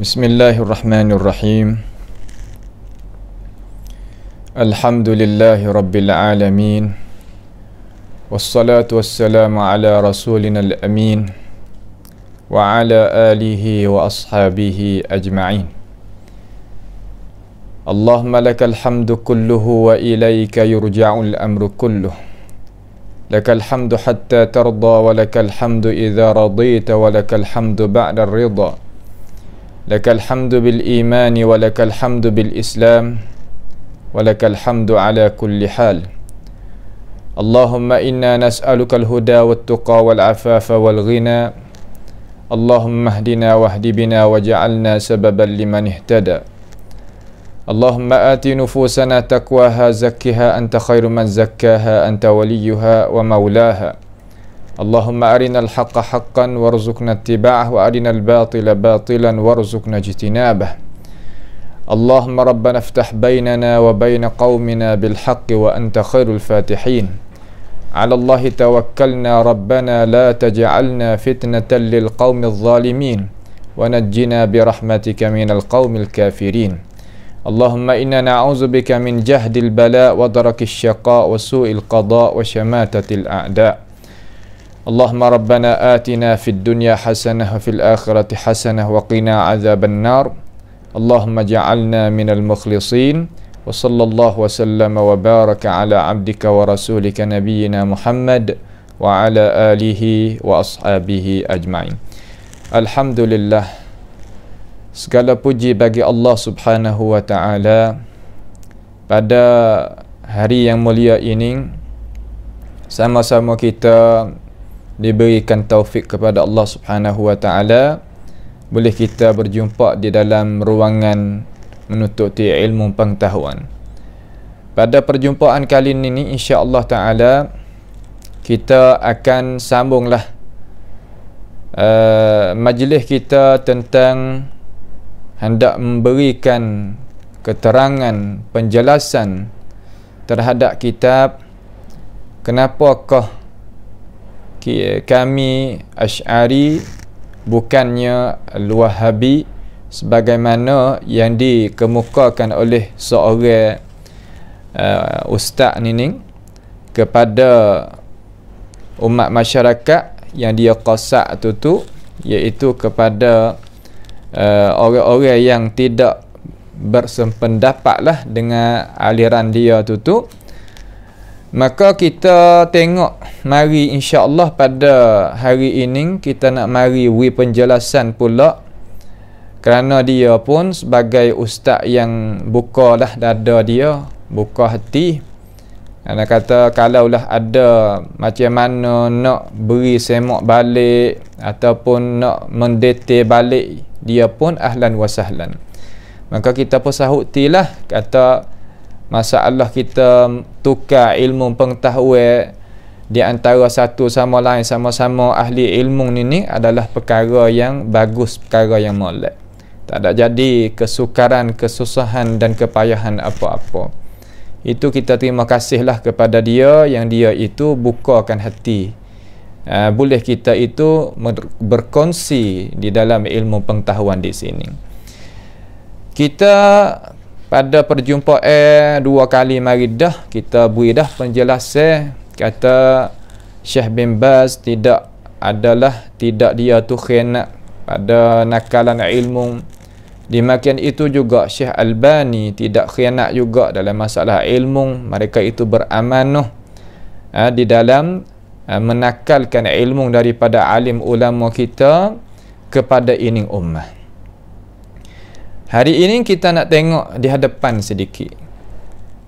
Bismillahirrahmanirrahim. Alhamdulillahi rabbil alamin. Wassalatu wassalamu ala rasulina al-amin wa ala alihi wa ashabihi ajma'in. Allahumma lakal hamdu kulluhu wa ilayka yurja'ul amru kulluh. Lakal hamdu hatta tarda wa lakal hamdu idza radita wa lakal hamdu ba'da ar-ridha. Lakal hamdu bil imani wa lakal hamdu bil islam wa lakal hamdu ala kulli hal. Allahumma inna nas'aluka al-huda wat tuqa wal afafa wal ghina. Allahumma hdina wahdi bina waj'alna sababan liman ihtada. Allahumma ati nufusana taqwaha zakkiha anta khairu man zakkaha anta waliyuha wa maulaha. Allahumma arina al-haqqa haqqan warzuqna ittiba'ah wa arina al-batila batilan warzuqna ijtinabah. Allahumma rabbana iftah bainana wa baina qaumina bil haqqi wa anta khairul fatihin. 'Ala Allahi tawakkalna rabbana la taj'alna fitnatan lil qaumidh zalimin wa najjina bi rahmatika minal qaumil kafirin. Allahumma inna na'udzubika min jahdil bala wa darakis syaqa wa su'il qada wa syamatatil a'da. Allahumma rabbana atina fid dunya hasanah wa fil akhirati hasanah wa qina azaban nar. Allahumma ja'alna minal mukhlisin. Wa sallallahu wa sallama wa baraka ala abdika wa rasulika nabiyyina Muhammad wa ala alihi wa ashabihi ajma'in. Alhamdulillah, segala puji bagi Allah subhanahu wa ta'ala. Pada hari yang mulia ini, sama-sama kita diberikan taufik kepada Allah subhanahu wa ta'ala, boleh kita berjumpa di dalam ruangan menututi ilmu pengetahuan. Pada perjumpaan kali ini insya-Allah ta'ala kita akan sambunglah majlis kita tentang hendak memberikan keterangan penjelasan terhadap kitab kenapakah kami Asy'ari bukannya Al-Wahabi sebagaimana yang dikemukakan oleh seorang ustaz ni kepada umat masyarakat yang dia qasak tu iaitu kepada orang-orang yang tidak bersependapatlah dengan aliran dia tu. Maka kita tengok mari insya-Allah pada hari ini kita nak mari penjelasan pula, kerana dia pun sebagai ustaz yang bukalah dada dia, buka hati. Ana kata kalaulah ada macam mana nak beri semak balik ataupun nak mendetail balik, dia pun ahlan wa sahlan. Maka kita pun sahutilah kata masalah kita tukar ilmu pengetahuan di antara satu sama lain, sama-sama ahli ilmu ni adalah perkara yang bagus, perkara yang molek. Tak ada jadi kesukaran, kesusahan dan kepayahan apa-apa. Itu kita terima kasihlah kepada dia yang dia itu bukakan hati. Boleh kita itu berkongsi di dalam ilmu pengetahuan di sini. Kita pada perjumpaan dua kali mari dah kita beri dah penjelasan kata Syekh bin Baz tidak dia tu khianat pada nakalan ilmu. Demikian itu juga Syekh Albani tidak khianat juga dalam masalah ilmu. Mereka itu beramanah di dalam menakalkan ilmu daripada alim ulama kita kepada ini ummah. Hari ini kita nak tengok di hadapan sedikit.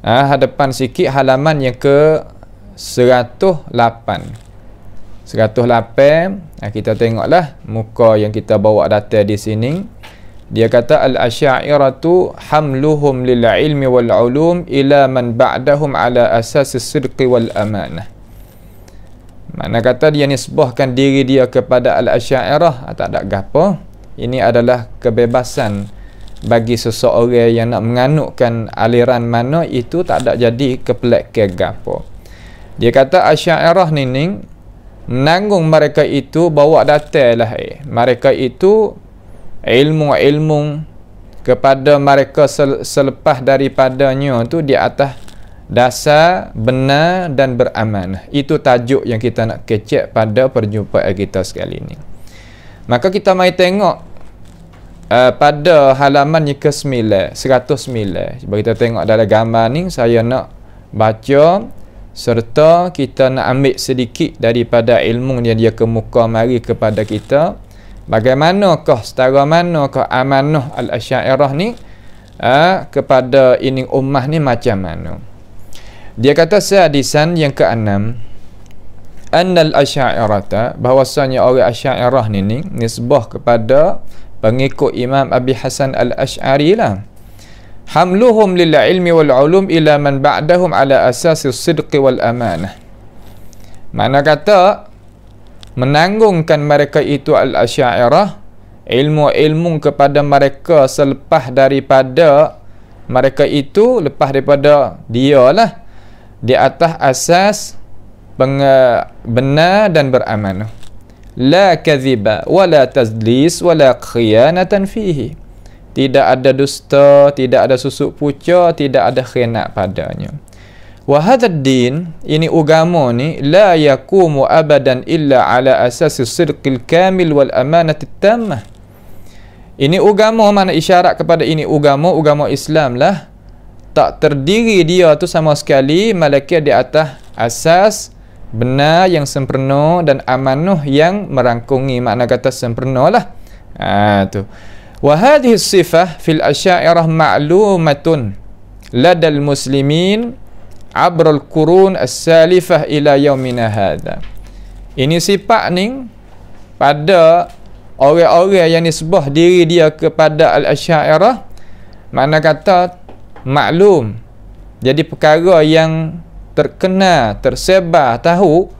Hadapan sikit halaman yang ke 108. 108, kita tengoklah muka yang kita bawa data di sini. Dia kata al-asy'ariyatu hamluhum lil ilmi wal ulum ila man ba'dahum ala asas as-sidqi wal amanah. Mana kata dia nisbahkan diri dia kepada al-asy'ariyah, tak ada gapo. Ini adalah kebebasan bagi seseorang yang nak menganutkan aliran mana, itu tak ada jadi kepelak ke gapo. Dia kata Asy'ariyah ni menanggung mereka itu bawa data lah. Mereka itu ilmu-ilmu kepada mereka selepas daripadanya tu di atas dasar benar dan beramanah. Itu tajuk yang kita nak kecek pada perjumpaan kita sekali ni. Maka kita mai tengok pada halaman yang ke-9, 109. Cuba kita tengok dalam gambar ni, saya nak baca serta kita nak ambil sedikit daripada ilmu yang dia kemuka mari kepada kita. Bagaimanakah, setara manakah amanah al-Asy'ariyah ni kepada ini ummah ni macam mana? Dia kata sadisan yang ke-6, annal asy'ariyah, bahwasanya orang Asy'ariyah ni nisbah kepada pengikut Imam Abi Hasan al-Asy'ari lah. Hamluhum lil ilmi wal ulum ila man ba'dahum ala asasi sidqi wal amanah. Mana kata menanggungkan mereka itu al-Asy'ariyah ilmu-ilmu kepada mereka selepas daripada mereka itu, lepas daripada dia lah, di atas asas benar dan beramanah. La kadhiba wala tadlis wala khiyanatan fihi. Tidak ada dusta, tidak ada susuk puca, tidak ada khianat padanya. Wa hadzal din, ini agama ni, la yaqumu abadan illa ala asasi sidqil kamil wal amanati tammah. Ini agama, mana isyarat kepada ini agama Islam lah, tak terdiri dia tu sama sekali malaikat di atas asas benar yang sempurna dan amanah yang merangkungi. Makna kata sempurna lah. Tu. Wa hadhihi sifah fil asy'ariyah ma'lumatun ladal muslimin abral qurun as-salifah ila yaumina hadha. Ini sifat ni pada orang-orang yang nisbah diri dia kepada al-Asy'ariyah, makna kata maklum, jadi perkara yang terkenal, tersebar, tahu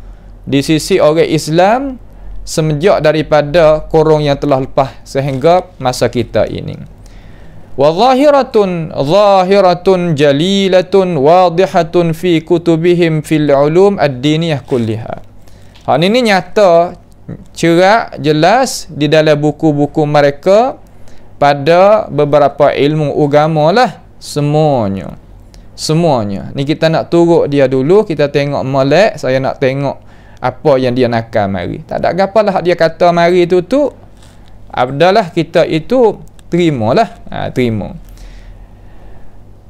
di sisi orang Islam semenjak daripada kurung yang telah lepas sehingga masa kita ini. Wa zahiratun jalilatun wadihatun fi kutubihim fil ulum ad-diniyah kulliha. Hal ini nyata, cerah, jelas di dalam buku-buku mereka pada beberapa ilmu agama lah, semuanya. Ni kita nak turut dia dulu, kita tengok molek, saya nak tengok apa yang dia nakal mari. Tak ada gapalah dia kata mari tu adalah kita itu terimalah, terima.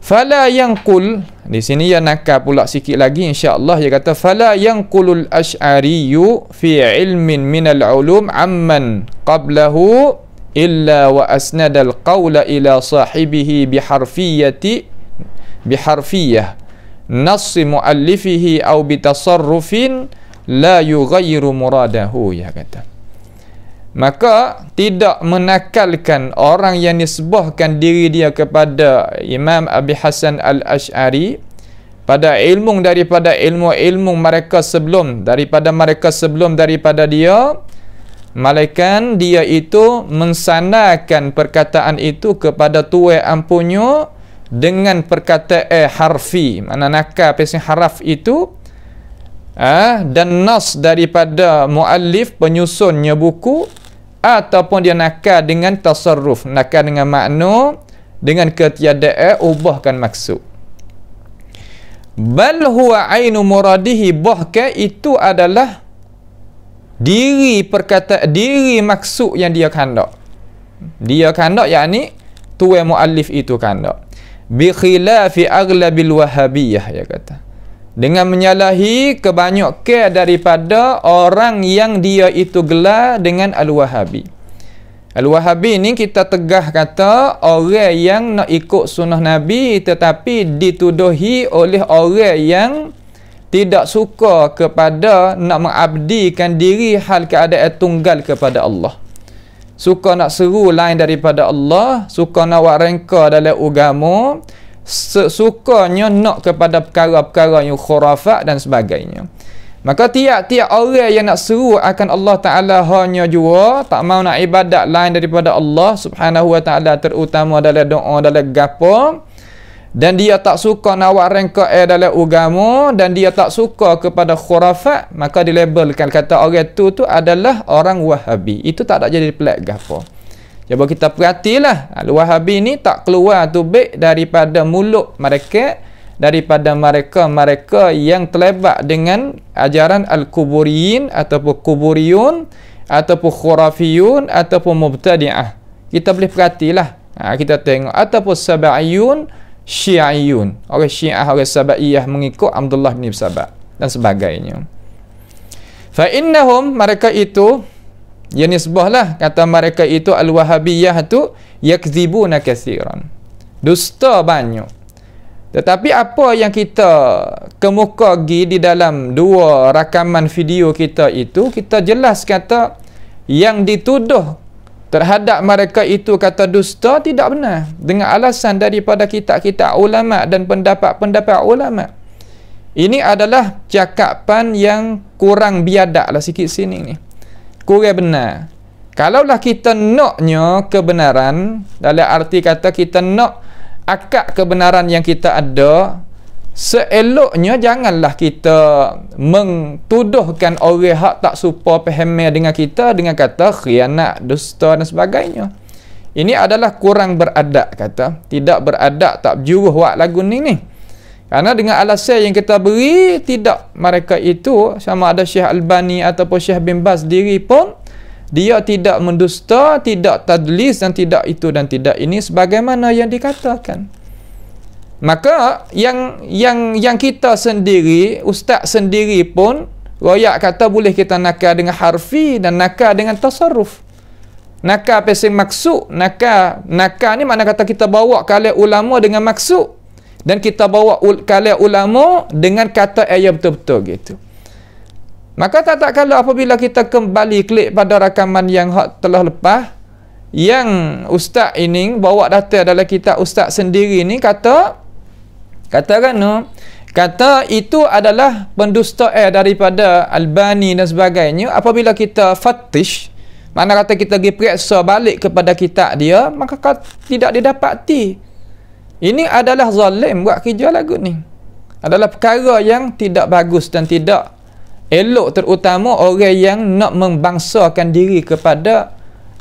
Fala yanqul, di sini ya nakal pula sikit lagi insya-Allah, dia kata fala yanqulul asy'ariyyu fi ilmin minal ulum amman qablahu illa wa asnadal qawla ila sahibihi biharfiyah nassi muallifihi au bitasarrufin la yughayyiru muradahu, ya kata. Maka tidak menakalkan orang yang nisbahkan diri dia kepada Imam Abi Hasan al-Asy'ari pada ilmu daripada ilmu mereka sebelum daripada dia, malaikat dia itu mensandarkan perkataan itu kepada tuai ampunya dengan perkataan harfi, mana nakal pesan haraf itu, dan nas daripada muallif penyusunnya buku, ataupun dia nakal dengan tasarruf, nakal dengan makna, dengan ketiadaan ubahkan maksud. Bal huwa ainu muradihi, bahkan itu adalah diri perkataan, diri maksud yang dia kandak. Dia kandak, yakni tuai muallif itu kandak. Bi khilafi aglabil wahabiyah, ya kata, dengan menyalahi kebanyakan daripada orang yang dia itu gelar dengan al-Wahabi. Al-Wahabi ni kita tegah kata orang yang nak ikut sunnah Nabi tetapi dituduhi oleh orang yang tidak suka kepada nak mengabdikan diri hal keadaan tunggal kepada Allah. Suka nak seru lain daripada Allah, suka nak warengka dalam agama, sukanya nak kepada perkara-perkara yang khurafat dan sebagainya. Maka tiap-tiap orang yang nak seru akan Allah Ta'ala hanya jua, tak mau nak ibadat lain daripada Allah Subhanahu Wa Ta'ala, terutama dalam doa, dalam gapo, dan dia tak suka nak warengka dalam agama, dan dia tak suka kepada khurafat, maka dilabelkan kata orang tu adalah orang Wahabi. Itu tak ada jadi pelak gapo. Cuba kita perhatilah, Al-Wahabi ni tak keluar tu baik daripada mulut mereka, daripada mereka yang terlibat dengan ajaran Al-Kuburiyin ataupun Kuburiyun ataupun Khurafiyun ataupun Mubtadi'ah. Kita boleh perhatilah, kita tengok, ataupun Saba'iyun, Syi'iyun, orang Syiah, orang Saba'iyah mengikut Abdullah bin Saba' dan sebagainya. Fa innahum, mereka itu, ya nisbahlah, kata mereka itu Al-Wahabiyah tu yakzibuna katsiran, dusta banyak. Tetapi apa yang kita kemuka di dalam dua rakaman video kita itu, kita jelas kata yang dituduh terhadap mereka itu kata dusta tidak benar, dengan alasan daripada kitab-kitab ulama dan pendapat-pendapat ulama. Ini adalah cakapan yang kurang biadab lah sikit sini ni, kurang benar. Kalaulah kita naknya kebenaran, dalam arti kata kita nak akad kebenaran yang kita ada, seeloknya janganlah kita mentuduhkan orang hak tak serupa pahamnya dengan kita dengan kata khianat, dusta dan sebagainya. Ini adalah kurang beradab, kata tidak beradab, tak berjuruh buat lagu ni. Karena dengan alasan yang kita beri, tidak mereka itu sama ada Syekh Albani ataupun Syekh bin Baz sendiri pun dia tidak mendusta, tidak tadlis dan tidak itu dan tidak ini sebagaimana yang dikatakan. Maka yang kita sendiri, ustaz sendiri pun royak kata boleh kita nakal dengan harfi dan nakal dengan tasarruf. Nakal pasal maksud, nakal ni mana kata kita bawa kalam ulama dengan maksud dan kita bawa kalam ulama dengan kata ayat betul-betul gitu. Maka tak kala apabila kita kembali klik pada rakaman yang telah lepas, yang ustaz ini bawa data dalam kitab ustaz sendiri ni kata itu adalah pendustaan daripada Albani dan sebagainya. Apabila kita fatish, mana kata kita pergi periksa balik kepada kitab dia, maka tidak didapati. Ini adalah zalim buat kerja lagu ni. Adalah perkara yang tidak bagus dan tidak elok, terutama orang yang nak membangsakan diri kepada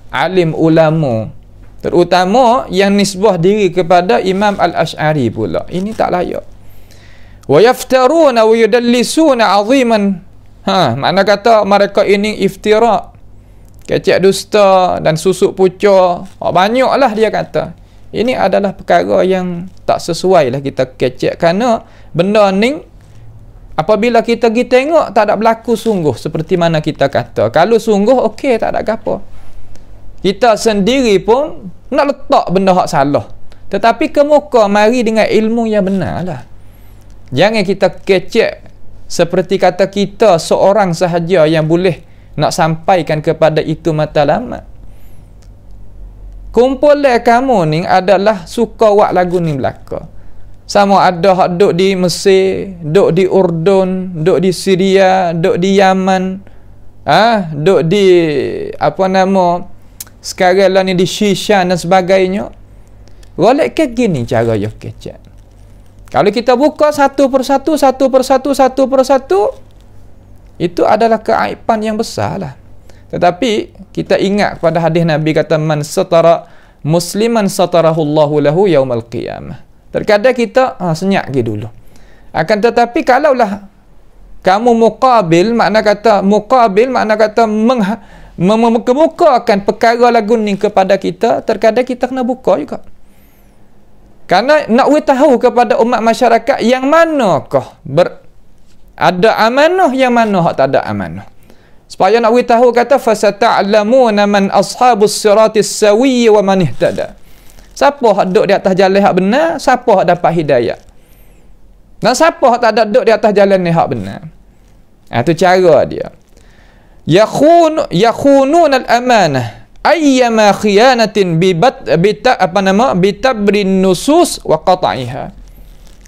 alim ulama, terutama yang nisbah diri kepada Imam Al-Ash'ari pula. Ini tak layak. Wa yaftaruna wa yudallisuna 'aziman. Makna kata mereka ini iftira, kecek dusta dan susuk pucuk. Banyaklah dia kata. Ini adalah perkara yang tak sesuai lah kita kecek, kerana benda ni apabila kita pergi tengok tak ada berlaku sungguh seperti mana kita kata. Kalau sungguh okey, tak ada apa. Kita sendiri pun nak letak benda hak salah, tetapi kemuka mari dengan ilmu yang benar lah. Jangan kita kecek seperti kata kita seorang sahaja yang boleh nak sampaikan kepada itu matlamat. Kumpulan kamu ni adalah suka buat lagu ni belaka. Sama ada hak duk di Mesir, duk di Urdun, duk di Syria, duk di Yaman, duk di apa nama sekarang lah ni di Shishan dan sebagainya. Golek ke gini cara yo kecek. Kalau kita buka satu persatu, itu adalah keaiban yang besar lah. Tetapi kita ingat pada hadis Nabi kata man satara musliman satarahullahu lahu yaumal qiyamah. Terkadang kita senyap lagi dulu. Akan tetapi kalaulah kamu muqabil, makna kata mengemukakan perkara lagu ni kepada kita, terkadang kita kena buka juga. Karena nak tahu kepada umat masyarakat yang manakah ada amanah, yang mana hak tak ada amanah. Supaya nak tahu kata fasata'lamuna man ashabus siratis sawi wa man ihtada. Siapa hak duduk di atas jalan hak benar, siapa hak dapat hidayah. Dan siapa hak tak ada duduk di atas jalan ni hak benar. Itu cara dia. Yakhunun al-amanah ayyama khiyanatin bitabrin nusus wa qata'iha.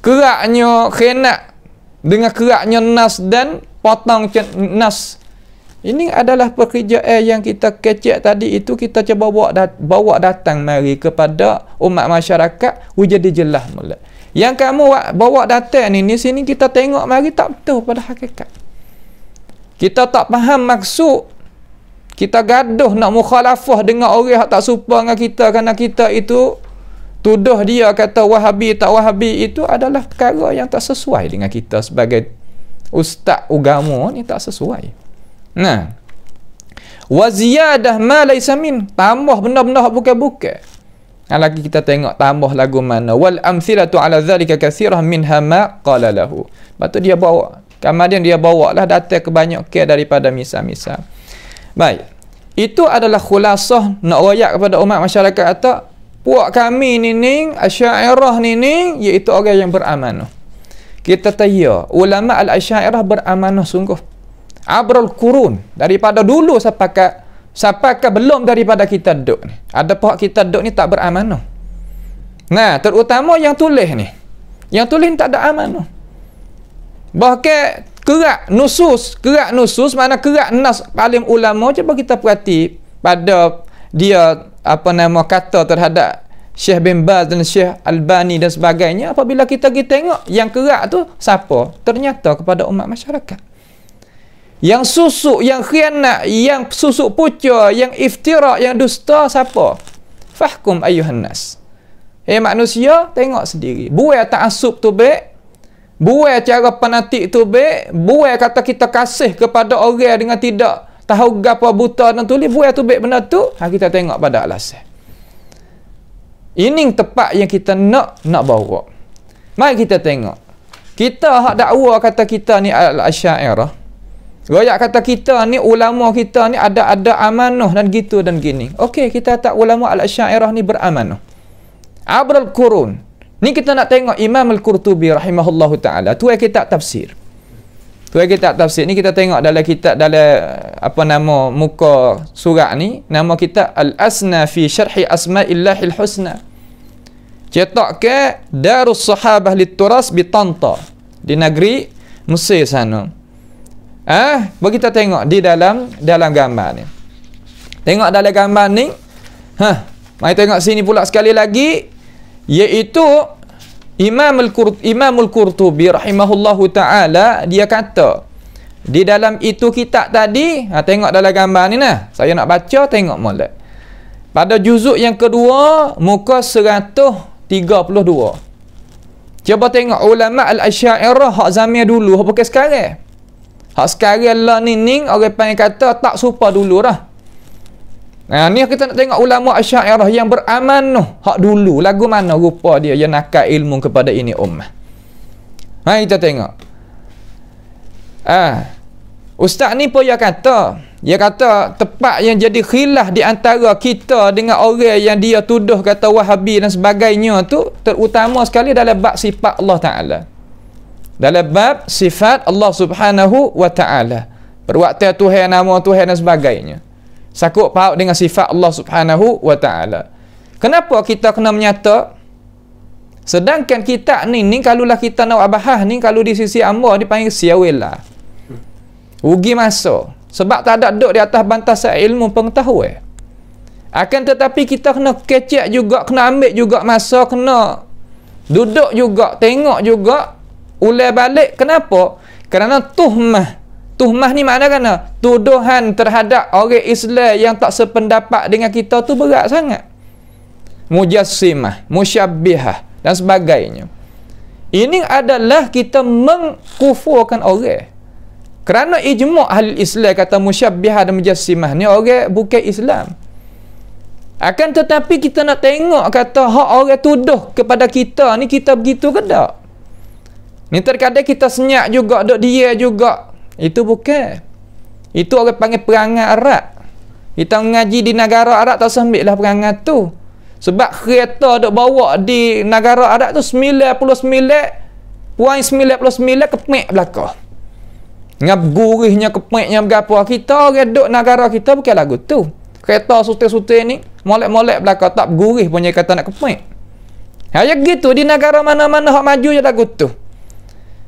Keraknya khianat dengan keraknya nas dan potong nas. Ini adalah pekerjaan yang kita kecek tadi itu, kita cuba bawa datang mari kepada umat masyarakat jadi jelas mula. Yang kamu bawa datang ini sini kita tengok mari tak betul pada hakikat. Kita tak faham maksud. kita gaduh nak mukhalafah dengan orang yang tak serupa dengan kita kerana kita itu tuduh dia kata Wahabi tak Wahabi, itu adalah perkara yang tak sesuai dengan kita sebagai ustaz agama ni, tak sesuai. Nah, wa ziyadah ma laysa min, tambah benda-benda bukan-bukan. Lagi kita tengok tambah lagu mana, wal amthilatu ala dhalika kathirah minha ma qala lahu. Lepas tu dia bawa, kemudian dia bawa lah data kebanyakan daripada misal-misal. Baik, itu adalah khulasah nak royak kepada umat masyarakat kata puak kami ni Asy'ariyah ni iaitu orang yang beramanah. Kita tahu ulama al-Asy'ariyah beramanah sungguh abrul qurun, daripada dulu sampai ke belum daripada kita duduk ni. Ada pihak kita duduk ni tak beramanah. Nah, terutama yang tulis ni. Yang tulis ni tak ada amanah. Bahkan kerak nusus mana kerak nas paling ulama. Cuba kita perhati pada dia kata terhadap Syekh bin Baz dan Syekh Albani dan sebagainya. Apabila kita tengok yang kerak tu siapa? Ternyata kepada umat masyarakat. Yang susuk, yang khianat, yang susuk puca, yang iftira, yang dusta siapa? Fahkum ayyuhan nas. Manusia tengok sendiri. Buai ta'assub tu baik. Buai cara fanatik tu baik. Buai kata kita kasih kepada orang dengan tidak tahu gapo buta dan tulis. Buai tu baik benda tu. Kita tengok pada alasan. Ini tepat yang kita nak bawa. Mari kita tengok. Kita hak dakwa kata kita ni al-Asy'ariyah. Royak kata kita ni ulama kita ni ada amanah dan gitu dan gini. Okey, kita tak ulama al-Asy'ariyah ni beramanah. Abrul qurun. Ni kita nak tengok Imam Al-Qurtubi rahimahullahu taala. Tu kitab tafsir. Ni kita tengok dalam kitab dalam muka surat ni, nama kitab Al-Asna fi Syarhi Asma'illahil Husna. Cetak ke Darus Sahabah Lit-Turas Bitanta di negeri Mesir sana. Bagi kita tengok di dalam gambar ni. Tengok dalam gambar ni. Mari tengok sini pula sekali lagi, iaitu Imam Al-Qurtubi rahimahullahu ta'ala, dia kata di dalam itu kitab tadi, tengok dalam gambar ni nah. Saya nak baca, tengok molek. Pada juzuk yang kedua, muka 132. Cuba tengok ulama al-Asy'ariyah hak zaman dulu, hak bukan sekarang. Hak sekarang lah ni orang panggil kata tak serupa dulu dah. Ni kita nak tengok ulama Asy'ariyah yang beramanah hak dulu. Lagu mana rupa dia yang nakal ilmu kepada ini ummah. Mari kita tengok. Ustaz ni pun dia kata tepat yang jadi khilaf di antara kita dengan orang yang dia tuduh kata Wahabi dan sebagainya tu, terutama sekali dalam bab sifat Allah Ta'ala. Dalam bab sifat Allah Subhanahu wa Ta'ala. Perwaktu Tuhan, nama Tuhan dan sebagainya. Sakut paut dengan sifat Allah Subhanahu wa Ta'ala. Kenapa kita kena menyata? Sedangkan kita ni kalaulah kita nak bahas ni, kalau di sisi Allah dipanggil siawela. Rugi masa. Sebab tak ada duduk di atas bantasan ilmu pengetahuan. Akan tetapi kita kena kecek juga, kena ambil juga masa, kena duduk juga, tengok juga, ulai balik. Kenapa? Kerana tuhmah ni makna kan tuduhan terhadap orang Islam yang tak sependapat dengan kita tu berat sangat. Mujassimah, musyabbihah dan sebagainya. Ini adalah kita mengkufurkan orang. Kerana ijma' ahli Islam kata musyabbihah dan mujassimah ni orang bukan Islam. Akan tetapi kita nak tengok kata hak orang tuduh kepada kita ni kita begitu ke tak? Ni terkadang kita senyap juga, duk dia juga. Itu bukan. Itu orang panggil perangai Arab. Kita mengaji di negara Arab tak sambil lah perangai tu. Sebab kereta duk bawa di negara Arab tu 99.99 kepek belakang. Ngap gurihnya kepeknya berapa. Kita orang duk negara kita bukan lagu tu. Kereta sutir-sutir ni molek-molek belakang tak gurih punya kata nak kepek. Ya gitu di negara mana-mana hak maju je lagu tu.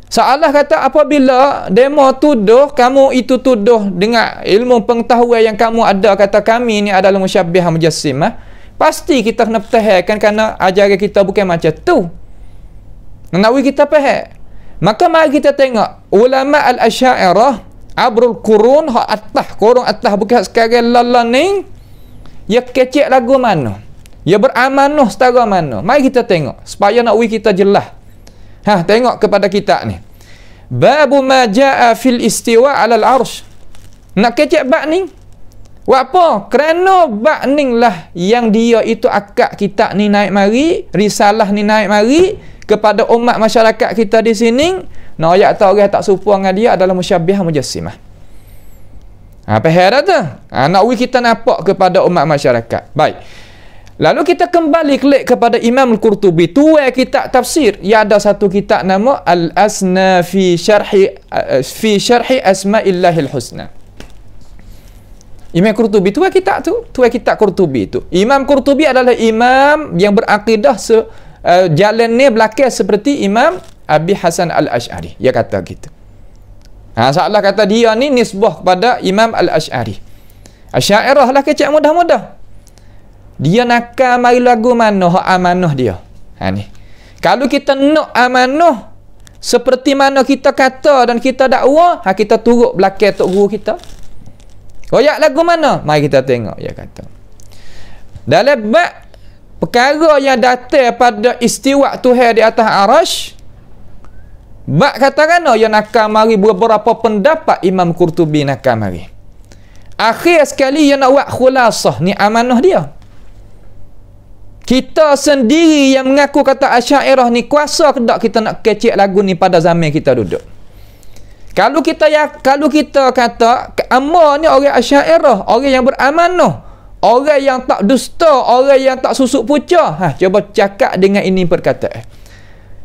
Salah kata apabila demo tuduh, kamu itu tuduh dengan ilmu pengetahuan yang kamu ada, kata kami ni adalah musyabbihah mujassimah, pasti kita kena pertahankan kerana ajaran kita bukan macam tu. Menawi kita faham. Maka mari kita tengok ulama al-Asy'ariyah abrul qurun hak atas kurung atas bukan sekarang lala ni ya kecek lagu mana, ya beramanah setara mana. Mari kita tengok supaya nak kita jelas. Tengok kepada kita ni. Babu ma jaa fil istiwa 'alal arsh. Nak kecek bab ni. Buat apa? Kerana bab ni lah yang dia itu akak kita ni naik mari, risalah ni naik mari kepada umat masyarakat kita di sini. Nak ayat tak orang tak serupa dengan dia adalah musyabbihah mujassimah. Faham dah tu? Nak kita nampak kepada umat masyarakat. Baik. Lalu kita kembali klik kepada Imam Al-Qurtubi. Tuai kitab tafsir. Ya ada satu kitab nama Al-Asna fi syarhi Asma'illahil Husna. Imam Qurtubi tuai kitab tu. Tuai kitab Qurtubi tu. Imam Qurtubi adalah imam yang berakidah jalan ni belakang seperti Imam Abi Hasan Al-Ash'ari. Dia kata gitu. Salah kata dia ni nisbah kepada Imam Al-Ash'ari. Asy'ariyah lah kecek mudah-mudah. Dia nakal mari lagu mana hak amanah dia. Ni. Kalau kita nak amanah seperti mana kita kata dan kita dakwa, kita turut belakang tok guru kita. Royak lagu mana? Mari kita tengok dia kata. Dalam bab perkara yang datang pada istiwa Tuhan di atas arasy, bab katakan yang nakal mari beberapa pendapat Imam Qurtubi nakal mari. Akhir sekali yang nak buat khulasah ni amanah dia. Kita sendiri yang mengaku kata Asy'ariyah ni kuasa ke tak kita nak kecek lagu ni pada zaman kita duduk. Kalau kita kata amma ni orang Asy'ariyah, orang yang beramanah, orang yang tak dusta, orang yang tak susuk pucah. Cuba cakap dengan ini perkataan.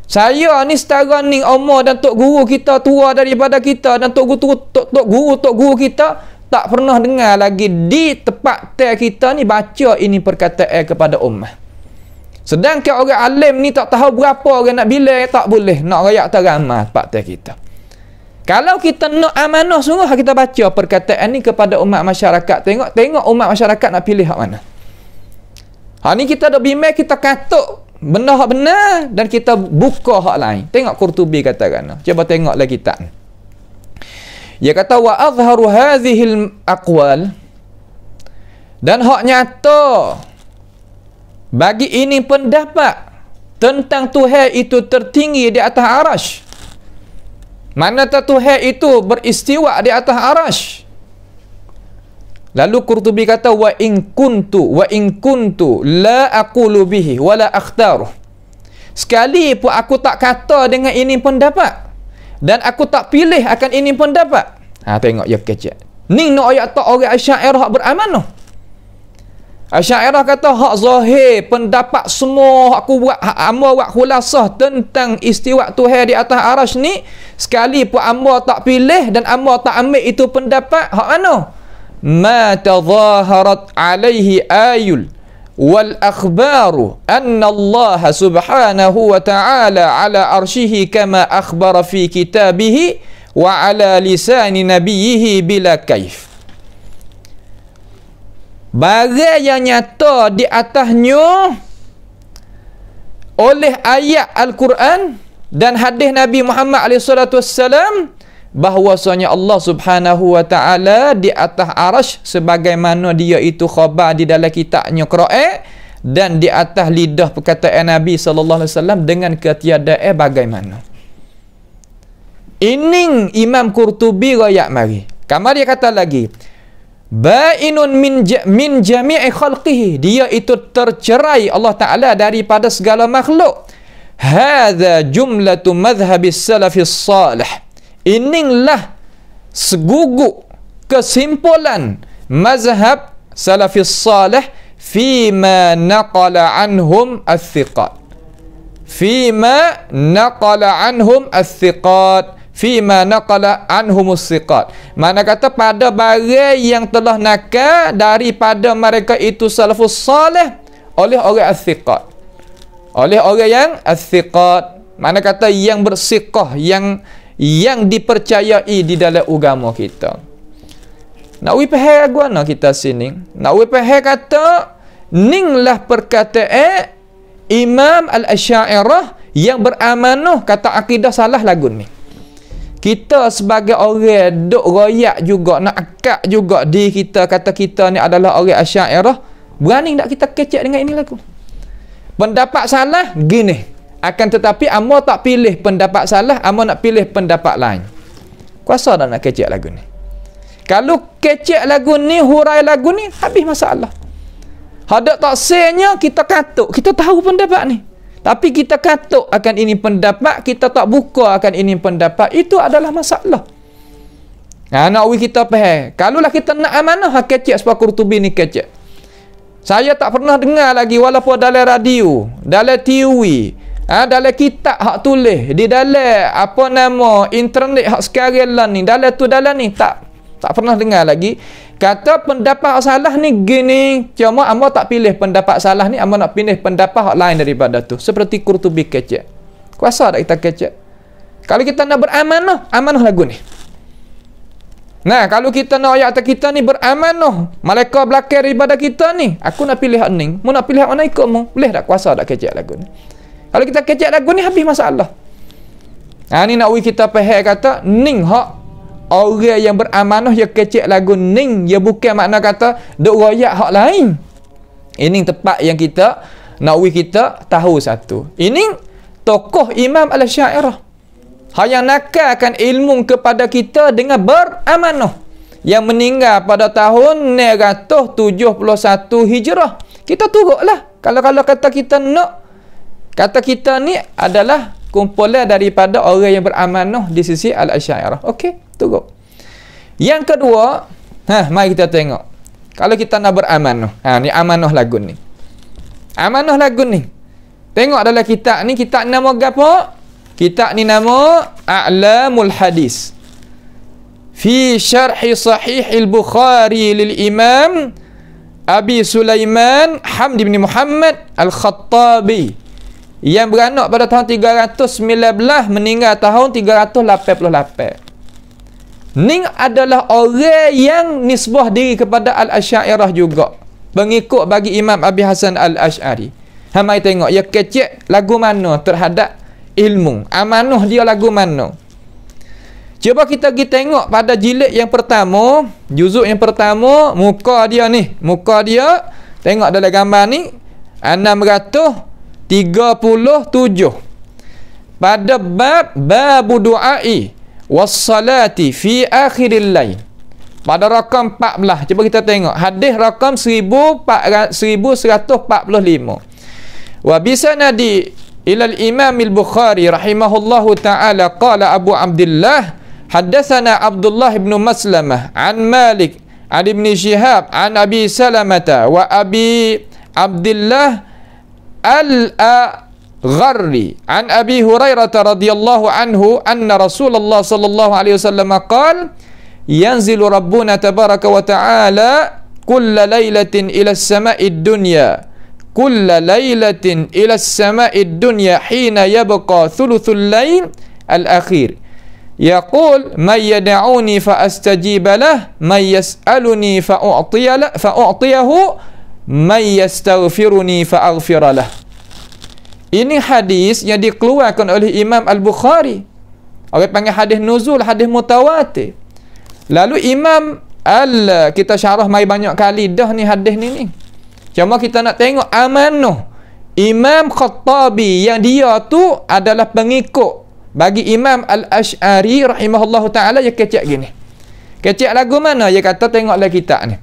Saya ni setara ni amma dan tok guru kita tua daripada kita dan tok guru kita tak pernah dengar lagi di tempat kita ni baca ini perkataan kepada ummah. Sedangkan orang alim ni tak tahu berapa orang nak bilang, tak boleh nak rakyat teramah tempat kita. Kalau kita nak amanah sungguh kita baca perkataan ni kepada umat masyarakat. Tengok umat masyarakat nak pilih hak mana. Ni kita dah bimbang, kita katuk benda hak benar dan kita buka hak lain. Tengok Qurtubi katakan. Cuba tengok lagi tak. Dia kata wa azharu hadhil aqwal, dan hak nyata bagi ini pendapat tentang Tuhan itu tertinggi di atas arasy. Mana Tuhan itu beristiwa di atas arasy. Lalu Qurtubi kata wa in kuntu la aqulu bihi wala akhtaru. Sekali pun aku tak kata dengan ini pendapat dan aku tak pilih akan ini pendapat. Tengok ya kecek. Ni nak ayat tak orang Asy'ariyah beramanah. Asy'ariyah kata hak zahir pendapat semua aku buat hamba buat khulasah tentang istiwa Tuhan di atas arasy ni, sekali pun hamba tak pilih dan hamba tak ambil itu pendapat hak mana? Ma tadhaharat alaihi ayul wal akhbaru anna Allah subhanahu wa ta'ala ala arsyihi kama akhbara fi kitabihi wa ala lisani nabiyhi bila kaif. Barang yang nyata di atasnya oleh ayat Al-Quran dan hadis Nabi Muhammad SAW bahwasanya Allah Subhanahu wa taala di atas arasy sebagaimana dia itu khabar di dalam kitabnya Quran dan di atas lidah perkataan Nabi sallallahu alaihi wasallam dengan ketiadaan bagaimana. Ini Imam Qurtubi royak mari. Kamar dia kata lagi ba'inun min jami'i khalqihi, dia itu tercerai Allah Ta'ala daripada segala makhluk. Hadza jumlatu madhhabis salafis salih, inilah seguguk kesimpulan mazhab salafis salih fima naqala anhum as-thiqat, fima naqala anhum as-thiqat, fima naqala anhumus siqat. Mana kata pada barang yang telah nakal daripada mereka itu salafus salih oleh orang as-siqat, oleh orang yang as-siqat. Mana kata yang bersiqah, yang dipercayai di dalam agama kita. Nak we faham agama kita sini, nak we faham kata ninglah perkataan Imam Al-Asy'ariyah yang beramanah kata akidah salah lagu ni. kita sebagai orang duk royak juga, nak akak juga di kita, kata kita ni adalah orang Asy'ariyah, berani tak kita kecek dengan ini lagu? Pendapat salah gini, akan tetapi amo tak pilih pendapat salah, amo nak pilih pendapat lain. Kuasa tak nak kecek lagu ni? Kalau kecek lagu ni, hurai lagu ni, habis masalah. Hadak tak senya kita katuk, kita tahu pendapat ni, tapi kita katuk akan ini pendapat, kita tak buka akan ini pendapat, itu adalah masalah. Nak kita faham. Kalaulah kita nak amanah, kecek sebab Qurtubi ni kecek. Saya tak pernah dengar lagi, walaupun dalam radio, dalam TV, dalam kitab hak tulis, di dalam apa nama internet hak sekarang lah ni, dalam tu dalam ni, tak pernah dengar lagi kata pendapat salah ni gini. Cuma amo tak pilih pendapat salah ni, amo nak pilih pendapat hak lain daripada tu, seperti Qurtubi kecek. Kuasa tak kita kecek? Kalau kita nak beramanah, amanah lagu ni. Nah, kalau kita nak ayat kita ni beramanah, malaikat belakang daripada kita ni, aku nak pilih hak ni, mu nak pilih hak mana ikut mu, boleh tak? Kuasa tak kecek lagu ni? Kalau kita kecek lagu ni, habis masalah. Ni nak kita faham kata ning hak orang yang beramanah yang kecek lagu ning, ya bukan makna kata duk royak hak lain. Ini tepat yang kita nak kita tahu satu. Ini tokoh Imam Al-Asy'ariyah yang nakalkan ilmu kepada kita dengan beramanah, yang meninggal pada tahun 971 Hijrah. Kita turutlah. Kalau kata kita nak, kata kita ni adalah kumpulan daripada orang yang beramanah di sisi Al-Asy'ariyah. Okey, turut. Yang kedua, mari kita tengok. Kalau kita nak beramanah, ni amanah lagu ni. Amanah lagu ni. Tengok dalam kitab ni, kitab nama apa? Kitab ni nama A'lamul Hadis. Fi syarhi sahih al-Bukhari lil Imam Abi Sulaiman Hamd bin Muhammad Al-Khattabi, yang beranak pada tahun 319, meninggal tahun 388. Ni adalah orang yang nisbah diri kepada Al-Asy'ariyah juga, pengikut bagi Imam Abi Hasan Al-Asy'ari. Mari tengok ya kecek lagu mana terhadap ilmu, amanah dia lagu mana. Cuba kita pergi tengok pada jilid yang pertama, juzuk yang pertama, muka dia ni, muka dia tengok dalam gambar ni 637 pada babu du'ai wassalati fi akhiril lail, pada rakam 14. Cuba kita tengok hadis rakam 1145. Wa bisanadi ila al-Imam al-Bukhari rahimahullahu ta'ala qala Abu Abdullah haddatsana Abdullah ibn Maslamah an Malik an Ibn Shihab an Abi Salamata wa Abi Abdullah al-Gharri an Abi Hurairah radhiyallahu anhu anna Rasulullah sallallahu alaihi wasallam qala yanzilu rabbuna tabaraka wa ta'ala kulla lailatin ila as-sama'i ad-dunya kulla lailatin ila as-sama'i ad-dunya hina yabqa thuluthul lail al-akhir yaqul man yad'uni fa astajiba lah man yas'aluni fa u'tiyahu man yastaghfiruni fa aghfir lah. Ini hadis yang dikeluarkan oleh Imam Al-Bukhari. Orang panggil hadis nuzul, hadis mutawatir. Lalu Imam kita syarah mai banyak kali dah ni hadis ni. Cuma kita nak tengok amanah Imam Khattabi yang dia tu adalah pengikut bagi Imam Al-Asy'ari rahimahullahu ta'ala, yang kecek gini. Kecek lagu mana? Dia kata tengoklah kitab ni.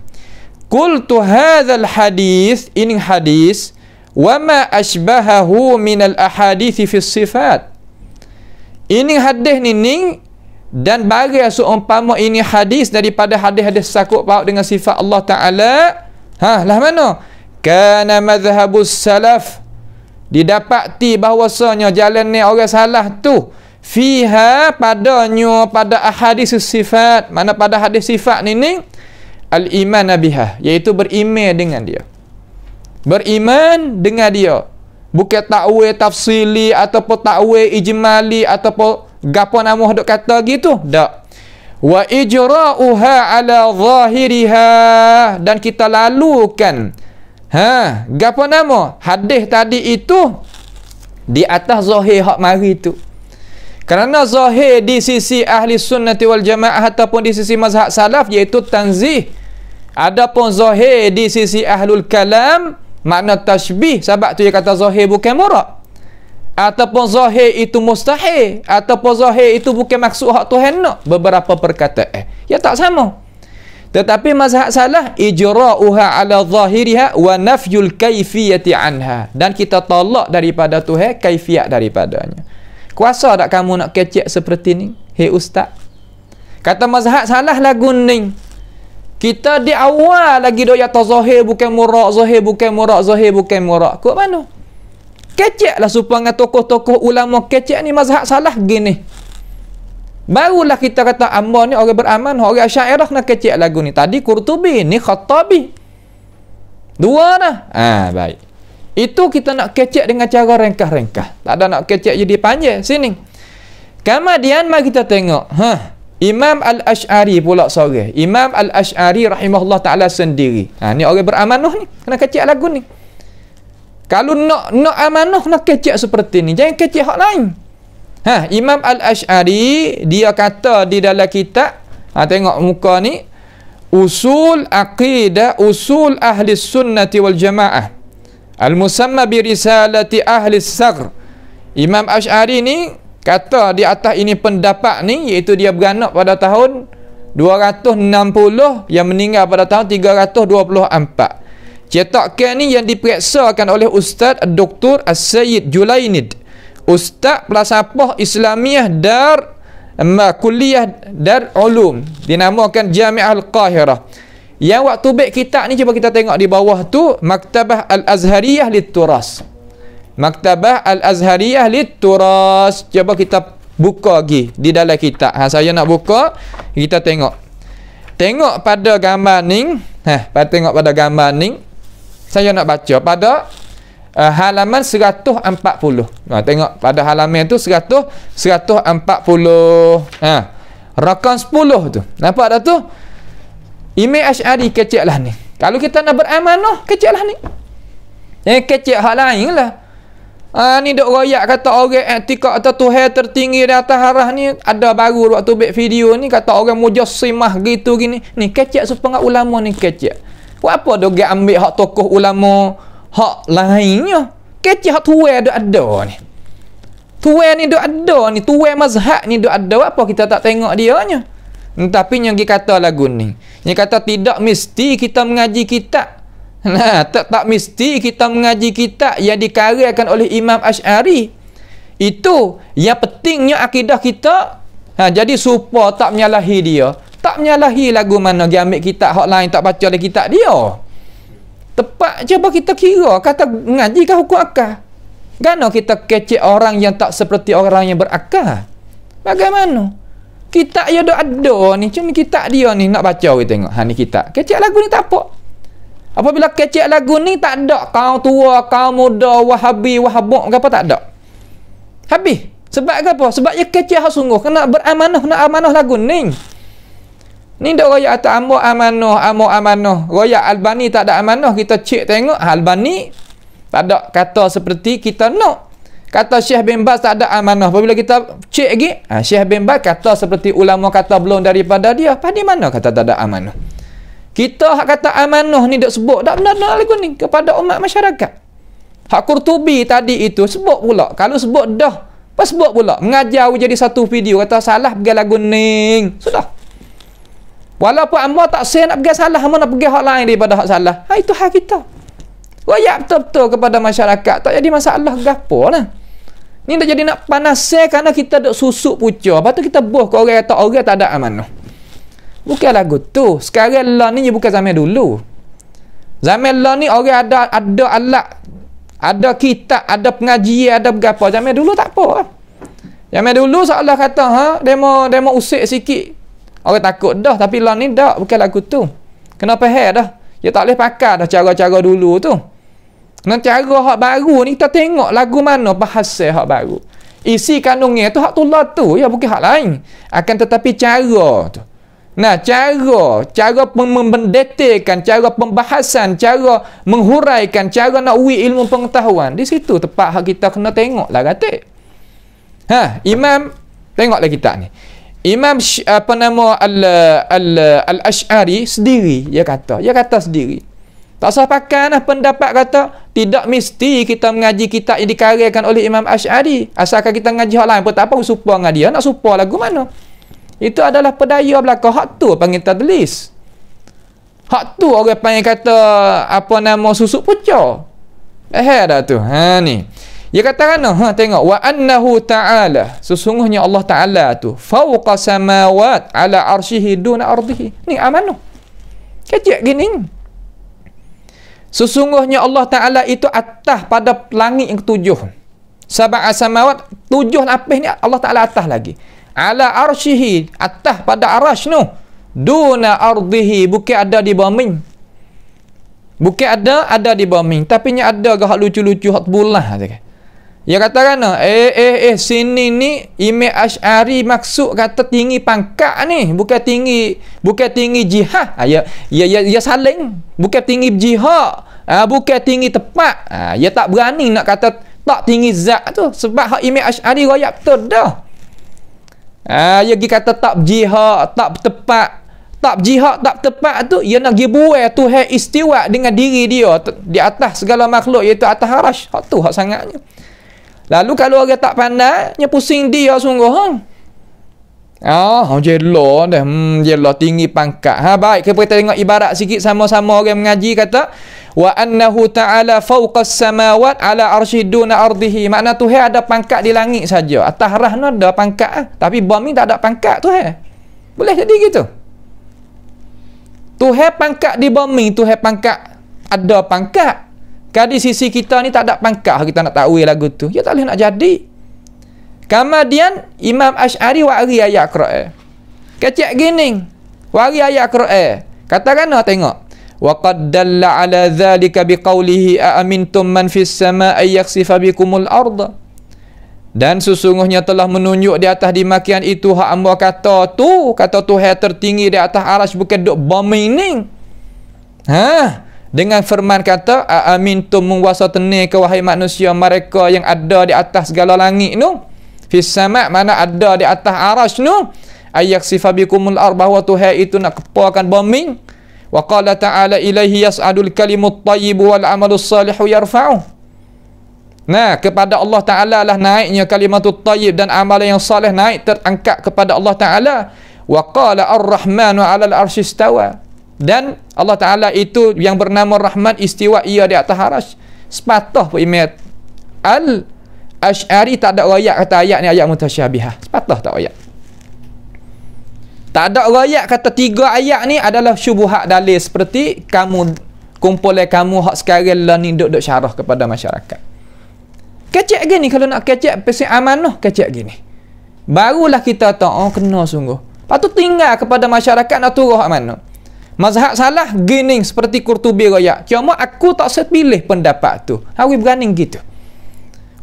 Qultu hadzal hadis, ini hadis wa ma ashbahahu min al-ahadits fi sifat. Ini hadis ni dan bagi seumpama ini hadis daripada hadis-hadis sakut paut dengan sifat Allah Ta'ala. Lah mana? Kana madhhabus salaf, didapati bahawasanya jalan ni orang salah tu fiha padanya pada ahadits sifat, mana pada hadis sifat ni al-iman biha, iaitu beriman dengan dia, beriman dengan dia, bukan takwil tafsili ataupun takwil ijmali ataupun gapo nama hendak kata gitu, dak. Wa ijra'uha ala zahiriha, dan kita lalukan gapo nama hadis tadi itu di atas zahir hak mari tu. Kerana zahir di sisi ahli sunnati wal jamaah ataupun di sisi mazhab salaf iaitu tanzih. Adapun zahir di sisi ahlul kalam makna tashbih, sebab tu dia kata zahir bukan murad. Ataupun zahir itu mustahil, ataupun zahir itu bukan maksud hak Tuhan nak. Beberapa perkataan ya tak sama. Tetapi mazhab salaf ijra'uha ala zahiriha wa nafyul kaifiyati anha, dan kita tolak daripada Tuhan kaifiat daripadanya. Kuasa tak kamu nak kecek seperti ni? Hei ustaz, kata mazhab salah lagu ni. Kita di awal lagi dok kata zahir bukan murad, zahir bukan murad, zahir bukan murad. Kok mana? Keceklah supaya tokoh-tokoh ulama kecek ni mazhab salah gini. Barulah kita kata amba ni orang beraman, orang Asy'ariyah nak kecek lagu ni. Tadi Qurtubi, ni Khattabi. Dua dah. Baik. Itu kita nak kecek dengan cara ringkas-ringkas. Tak ada nak kecek jadi panjang. Sini. Kemudian mari kita tengok. Imam Al-Asy'ari pula seorang. Imam Al-Asy'ari rahimahullah ta'ala sendiri. Ni orang beramanah ni. Kena kecek lagu ni. Kalau nak amanah, nak kecek seperti ni. Jangan kecek hak lain. Imam Al-Asy'ari, dia kata di dalam kitab. Tengok muka ni. Usul aqidah, usul ahli sunnati wal jamaah. Al-musamma bi risalati ahli saghr. Imam Asy'ari ni kata di atas ini pendapat ni, iaitu dia beranak pada tahun 260, yang meninggal pada tahun 324. Cetakan ni yang diperiksakan oleh Ustaz Dr. As-Sayyid Julainid, Ustaz Falsafah Islamiah Kuliah Dar Ulum, dinamakan Jami'ah Al-Qahirah. Yang waktu baik kitab ni, cuba kita tengok di bawah tu, Maktabah Al-Azhariyah Lit-Turas. Maktabah Al-Azhariyah Lit-Turas. Cuba kita buka lagi di dalam kitab. Saya nak buka, kita tengok. Tengok pada gambar ni. Tengok pada gambar ni. Saya nak baca pada halaman 140. Tengok pada halaman tu 140. Rakam 10 tu. Nampak dah tu? Imam Asy'ari keceklah ni. Kalau kita nak beramanah, keceklah ni. Kecek hal lain lah. Ni dok royak kata orang i'tikad atau Tuhan tertinggi di atas arah ni. Ada baru waktu buat video ni, kata orang mujassimah gitu gini. Ni kecek supaya ulama ni kecek. Buat apa dok ambil hak tokoh ulama hak lainnya? Kecek hak tuan dok ada ni. Tuan ni dok ada ni, tuan mazhab ni dok ada. Buat apa kita tak tengok dia nya? Tapi yang dia kata lagu ni, dia kata tidak mesti kita mengaji kitab. Tak mesti kita mengaji kitab yang dikaryakan oleh Imam Asy'ari. Itu yang pentingnya akidah kita. Jadi supaya tak menyalahi dia. Tak menyalahi lagu mana dia ambil kitab hak lain, tak baca lagi kitab dia. Tepat cuba kita kira, kata mengaji ke hukum akal. Gana kita kecek orang yang tak seperti orang yang berakal? Bagaimana? Kitab dia ada ni, cuma kitab dia ni nak baca kita tengok. Ni kitab. Kecek lagu ni tak apa. Apabila kecek lagu ni tak ada kau tua, kau muda, Wahabi, Wahabok, apa tak ada. Habis. Sebab apa? Sebab dia kecek hak sungguh. Kena beramanah, nak amanah lagu ni. Ni dak royak atas amo amanah. Royak Albani tak ada amanah, kita cek tengok Albani tak ada kata seperti kita nak. Kata Syekh bin Baz tak ada amanah. Apabila kita cek lagi, Syekh bin Baz kata seperti ulama kata belum daripada dia. Pada mana kata tak ada amanah? Kita hak kata amanah ni dak sebut dak benar-benar lagu ni kepada umat masyarakat. Hak Qurtubi tadi itu sebut pula. Kalau sebut dah, pas sebut pula mengajar jadi satu video kata salah pergi lagu ni. Sudah. Walaupun hamba tak say nak pergi salah, hamba nak pergi hak lain daripada hak salah. Itu hak kita. Royak betul-betul kepada masyarakat. Tak jadi masalah gapo lah. Ni dah jadi nak panasnya kerana kita duk susuk pucuk. Lepas tu kita buh ke orang kata orang tak ada amanah. Bukan lagu tu. Sekarang lah ni bukan zaman dulu. Zaman lah ni orang ada alat, ada kitab, ada pengajian, ada berapa. Zaman dulu tak apa. Zaman dulu seolah kata demo usik sikit. Orang takut dah. Tapi lah ni dah bukan lagu tu. Kenapa dah? Dia tak boleh pakai dah cara-cara dulu tu. Nah, cara hak baru ni kita tengok lagu mana bahasa hak baru. Isi kandungnya tu hak tulah tu, ya bukan hak lain. Akan tetapi cara tu. Nah, cara mendetailkan, cara pembahasan, cara menghuraikan, cara nak uji ilmu pengetahuan. Di situ tepat hak kita kena tengok lah kata. Imam Tengoklah kita ni. Imam Al-Ash'ari sendiri dia kata sendiri. Tak usah pakai pendapat kata tidak mesti kita mengaji kitab yang dikaryakan oleh Imam Ash'ari. Asalkan kita mengaji hak lain pun tak apa, supa dengan dia. Nak supa lagu mana? Itu adalah pedaya belaka. Hak tu panggil tadlis. Hak tu orang panggil kata susuk pucuk. Dah tu. Ni. Dia kata kan, tengok, wa annahu ta'ala, sesungguhnya Allah Ta'ala tu fauqa samawat ala arsyihi duna ardihi. Ni amanah. Kecik gini. Sesungguhnya Allah Ta'ala itu atas pada langit yang ketujuh. Sab'a samawat, 7 lapis ni Allah Ta'ala atas lagi. Ala arsyihi, atas pada arasy tu. Duna ardihi, bukan ada di bumi. Bukan ada di bumi. Tapi ni ada ke hak lucu-lucu, hak bulah. Dia kata kan, sini ni Imam Ash'ari maksud kata tinggi pangkat ni, bukan tinggi jihad. Ya saling, bukan tinggi jihad, bukan tinggi tepat. Ya tak berani nak kata tak tinggi zat tu, sebab hak Imam Ash'ari royak betul dah. Dia pergi kata tak jihad, tak tepat. Tak jihad, tak tepat tu, ia nak pergi buai Tuhan istiwa dengan diri dia di atas segala makhluk, iaitu atas arasy. Hak tu hak sangatnya. Lalu kalau orang tak pandai, nya pusing dia sungguh. Jelo dah. Jelo tinggi pangkat. Baik, kita tengok ibarat sikit sama-sama orang mengaji kata wa annahu ta'ala fawqas samawat ala arsy duna ardihi. Makna Tuhan ada pangkat di langit saja. Atas arah ni ada pangkat, tapi bumi tak ada pangkat Tuhan. Boleh jadi gitu. Tuhan pangkat di bumi, Tuhan pangkat ada pangkat. Di sisi kita ni tak ada pangkat, kita nak tahu lagu tu. Ya tak boleh nak jadi. Kemudian Imam Ash'ari wari ayat Quran. Kecek gini. Wari ayat Quran. Katakan tengok. Wa qad dalla ala dhalika biqaulihi aamintum man fis samaa'i yakhsifa bikumul arda. Dan sesungguhnya telah menunjuk di atas dimakian itu hak hamba kata Tuhan tertinggi di atas arasy, bukan duk bumi ni. Dengan firman kata amintum menguasa tenir ke wahai manusia mereka yang ada di atas segala langit tu, fis sama' mana ada di atas arasy tu, ayaksifa bikumul ard, bahawa Tuhan itu nak kepakan bumi. Wa qala ta'ala ilaihi yas'adul kalimut thayyib wal amalus salihu yarfa'u. Nah, kepada Allah Ta'ala lah naiknya kalimatut thayyib dan amalan yang salih naik terangkat kepada Allah Ta'ala. Wa qala ar-rahmanu 'alal arsy istawa. Dan Allah Ta'ala itu yang bernama Rahman istiwa ia di atas arasy. Sepatah pun Imam Al-Ash'ari tak ada rakyat kata ayat ni ayat mutasyabihah. Sepatah tak rakyat. Tak ada rakyat kata 3 ayat ni adalah syubuhat dalil seperti kamu kumpulan kamu hak sekarang lah ni duk syarah kepada masyarakat. Kecek gini kalau nak kecek pesi amanah kecek gini. Barulah kita tahu kena sungguh. Lepas tu tinggal kepada masyarakat nak turun hak mana. Mazhab salah gini seperti Qurtubi royak. Cuma aku tak sepilih pendapat tu. Hawi berani gitu.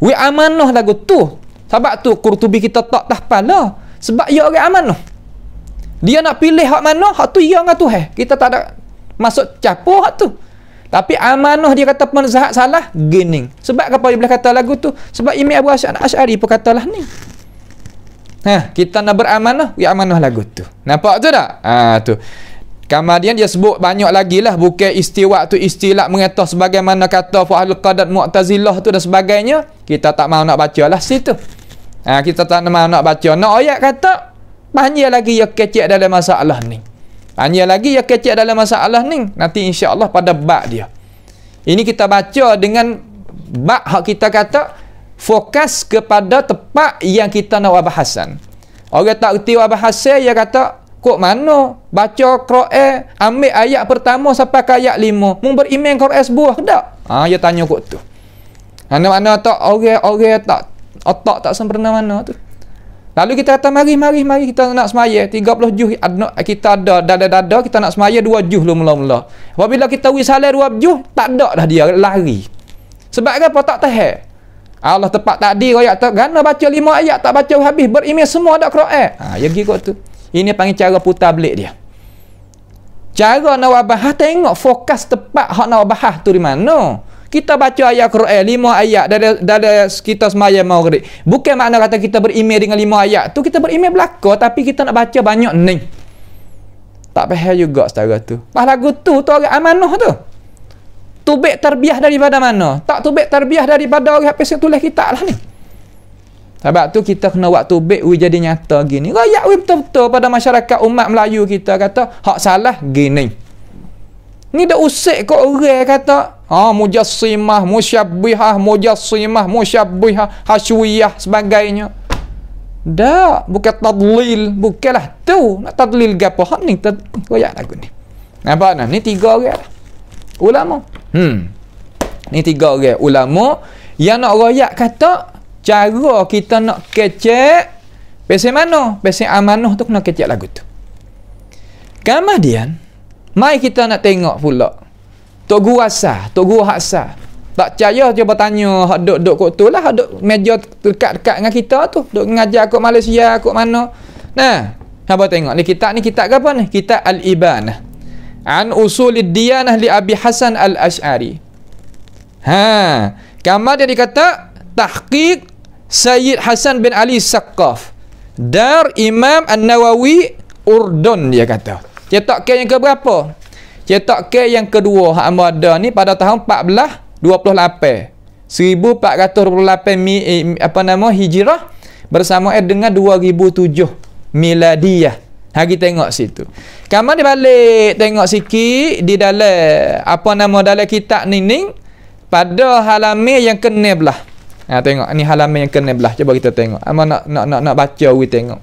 Wi amanah lagu tu. Sebab tu Qurtubi kita tak tahfal lah. Sebab ia orang amanah. Dia nak pilih hak mana, hak tu ia dengan Tuhan. Kita tak ada masuk campur hak tu. Tapi amanah dia kata mazhab salah gini. Sebab apa dia boleh kata lagu tu? Sebab Imam Abu Ash'ari pun katalah ni. Kita nak beramanah, wi amanah lagu tu. Nampak tu tak? Tu. Kemudian dia sebut banyak lagi lah, bukan istiwa tu istilah mengata sebagaimana kata Ahlul Qadat Mu'tazilah tu dan sebagainya. Kita tak mahu nak baca lah situ. Kita tak mahu nak baca. Nak ayat kata panjang lagi ya kecek dalam masalah ni. Panjang lagi ya kecek dalam masalah ni. Nanti insya-Allah pada bab dia. Ini kita baca dengan bab hak kita kata fokus kepada tempat yang kita nak bahasan. Orang tak reti bahasan dia kata kok mana baca Quran ambil ayat pertama sampai ke ayat 5 mung beriman Quran sebuah ke tak? Dia tanya kok tu. Mana-mana tak orang tak otak tak sempurna mana tu. Lalu kita kata mari kita nak semaya 30 juh kita ada dada kita nak semaya 2 juh mula-mula. Apabila kita wisalah 2 juh tak ada dah dia lari. Sebab apa tak tahan. Allah tepat tadi ayat tak gana baca 5 ayat tak baca habis beriman semua ada Quran. Ya pergi kok tu. Ini panggil cara putar belik dia. Cara nak bahas tengok fokus tepat hak nak bahas tu di mana. Kita baca ayat Quran 5 ayat dari kita semaya maghrib. Bukan makna kata kita berimej dengan 5 ayat tu kita berimej belaka, tapi kita nak baca banyak ni. Tak faham juga setara tu. Pas lagu tu orang amanah tu. Tubik tarbiyah daripada mana? Tak tubik tarbiyah daripada orang habis tulis kitab lah ni. Sebab tu kita kena buat tubik jadi nyata gini. Rakyat betul-betul pada masyarakat umat Melayu kita kata hak salah gini. Ni dah usik kok orang kata mujassimah, musyabbihah, hasyuiyah sebagainya. Dah, bukan tadlil, bukanlah tu. Nak tadlil gapo hak ni rakyat lagu ni. Nampak nah, ni 3 orang lah. Ulama. Ni 3 orang ulama yang nak royak kata cara kita nak kecek pasal mana? Pasal amanah tu kena kecek lagu tu. Kemudian mai kita nak tengok pula Tok Guru asal, Tok Guru hak asal. Tak percaya cuba tanya hak duk kat tu lah, hak duk meja dekat-dekat dengan kita tu, duk ngajar kat Malaysia, kat mana. Nah, apa tengok ni kitab apa ni? Kitab Al-Ibanah. An Usulid Diyanah li Abi Hasan Al-Asy'ari. Kamar dia dikata tahqiq Sayyid Hasan bin Ali Saqqaf. Dar Imam An-Nawawi Urdun dia kata. Cetak ke yang keberapa? Cetak ke yang kedua hak ada ni pada tahun 1428 Hijrah bersama dengan 2007 Miladiyah. Kita tengok situ. Kamu dia balik tengok sikit di dalam dalam kitab ni pada halaman yang ke-16. Tengok ni halaman yang ke-16. Cuba kita tengok. Nak baca we tengok.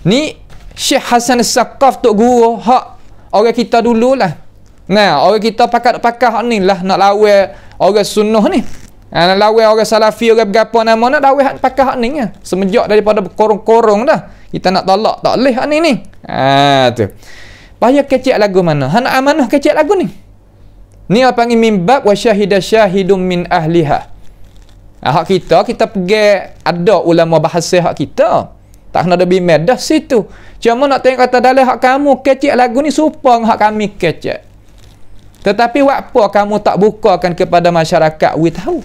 Ni Syekh Hasan Saqqaf Tok Guru hak orang kita dululah. Nah, orang kita pakat ni lah nak lawan orang sunnah ni. Nak lawan orang salafi, orang berapa nama nak lawan pakat ni ya. Semenjak daripada korong-korong dah. Kita nak tolak tak boleh ni. Tu. Payah kecek lagu mana? Nak amanah kecek lagu ni. Ni apa panggil mimbab wa syahida syahidum min ahliha. Hak kita pergi ada ulama bahasa hak kita. Tak kena ada bimbang dah situ. Cuma nak tengok kata dalam hak kamu kecek lagu ni supang hak kami kecek. Tetapi apa kamu tak bukakan kepada masyarakat we tahu.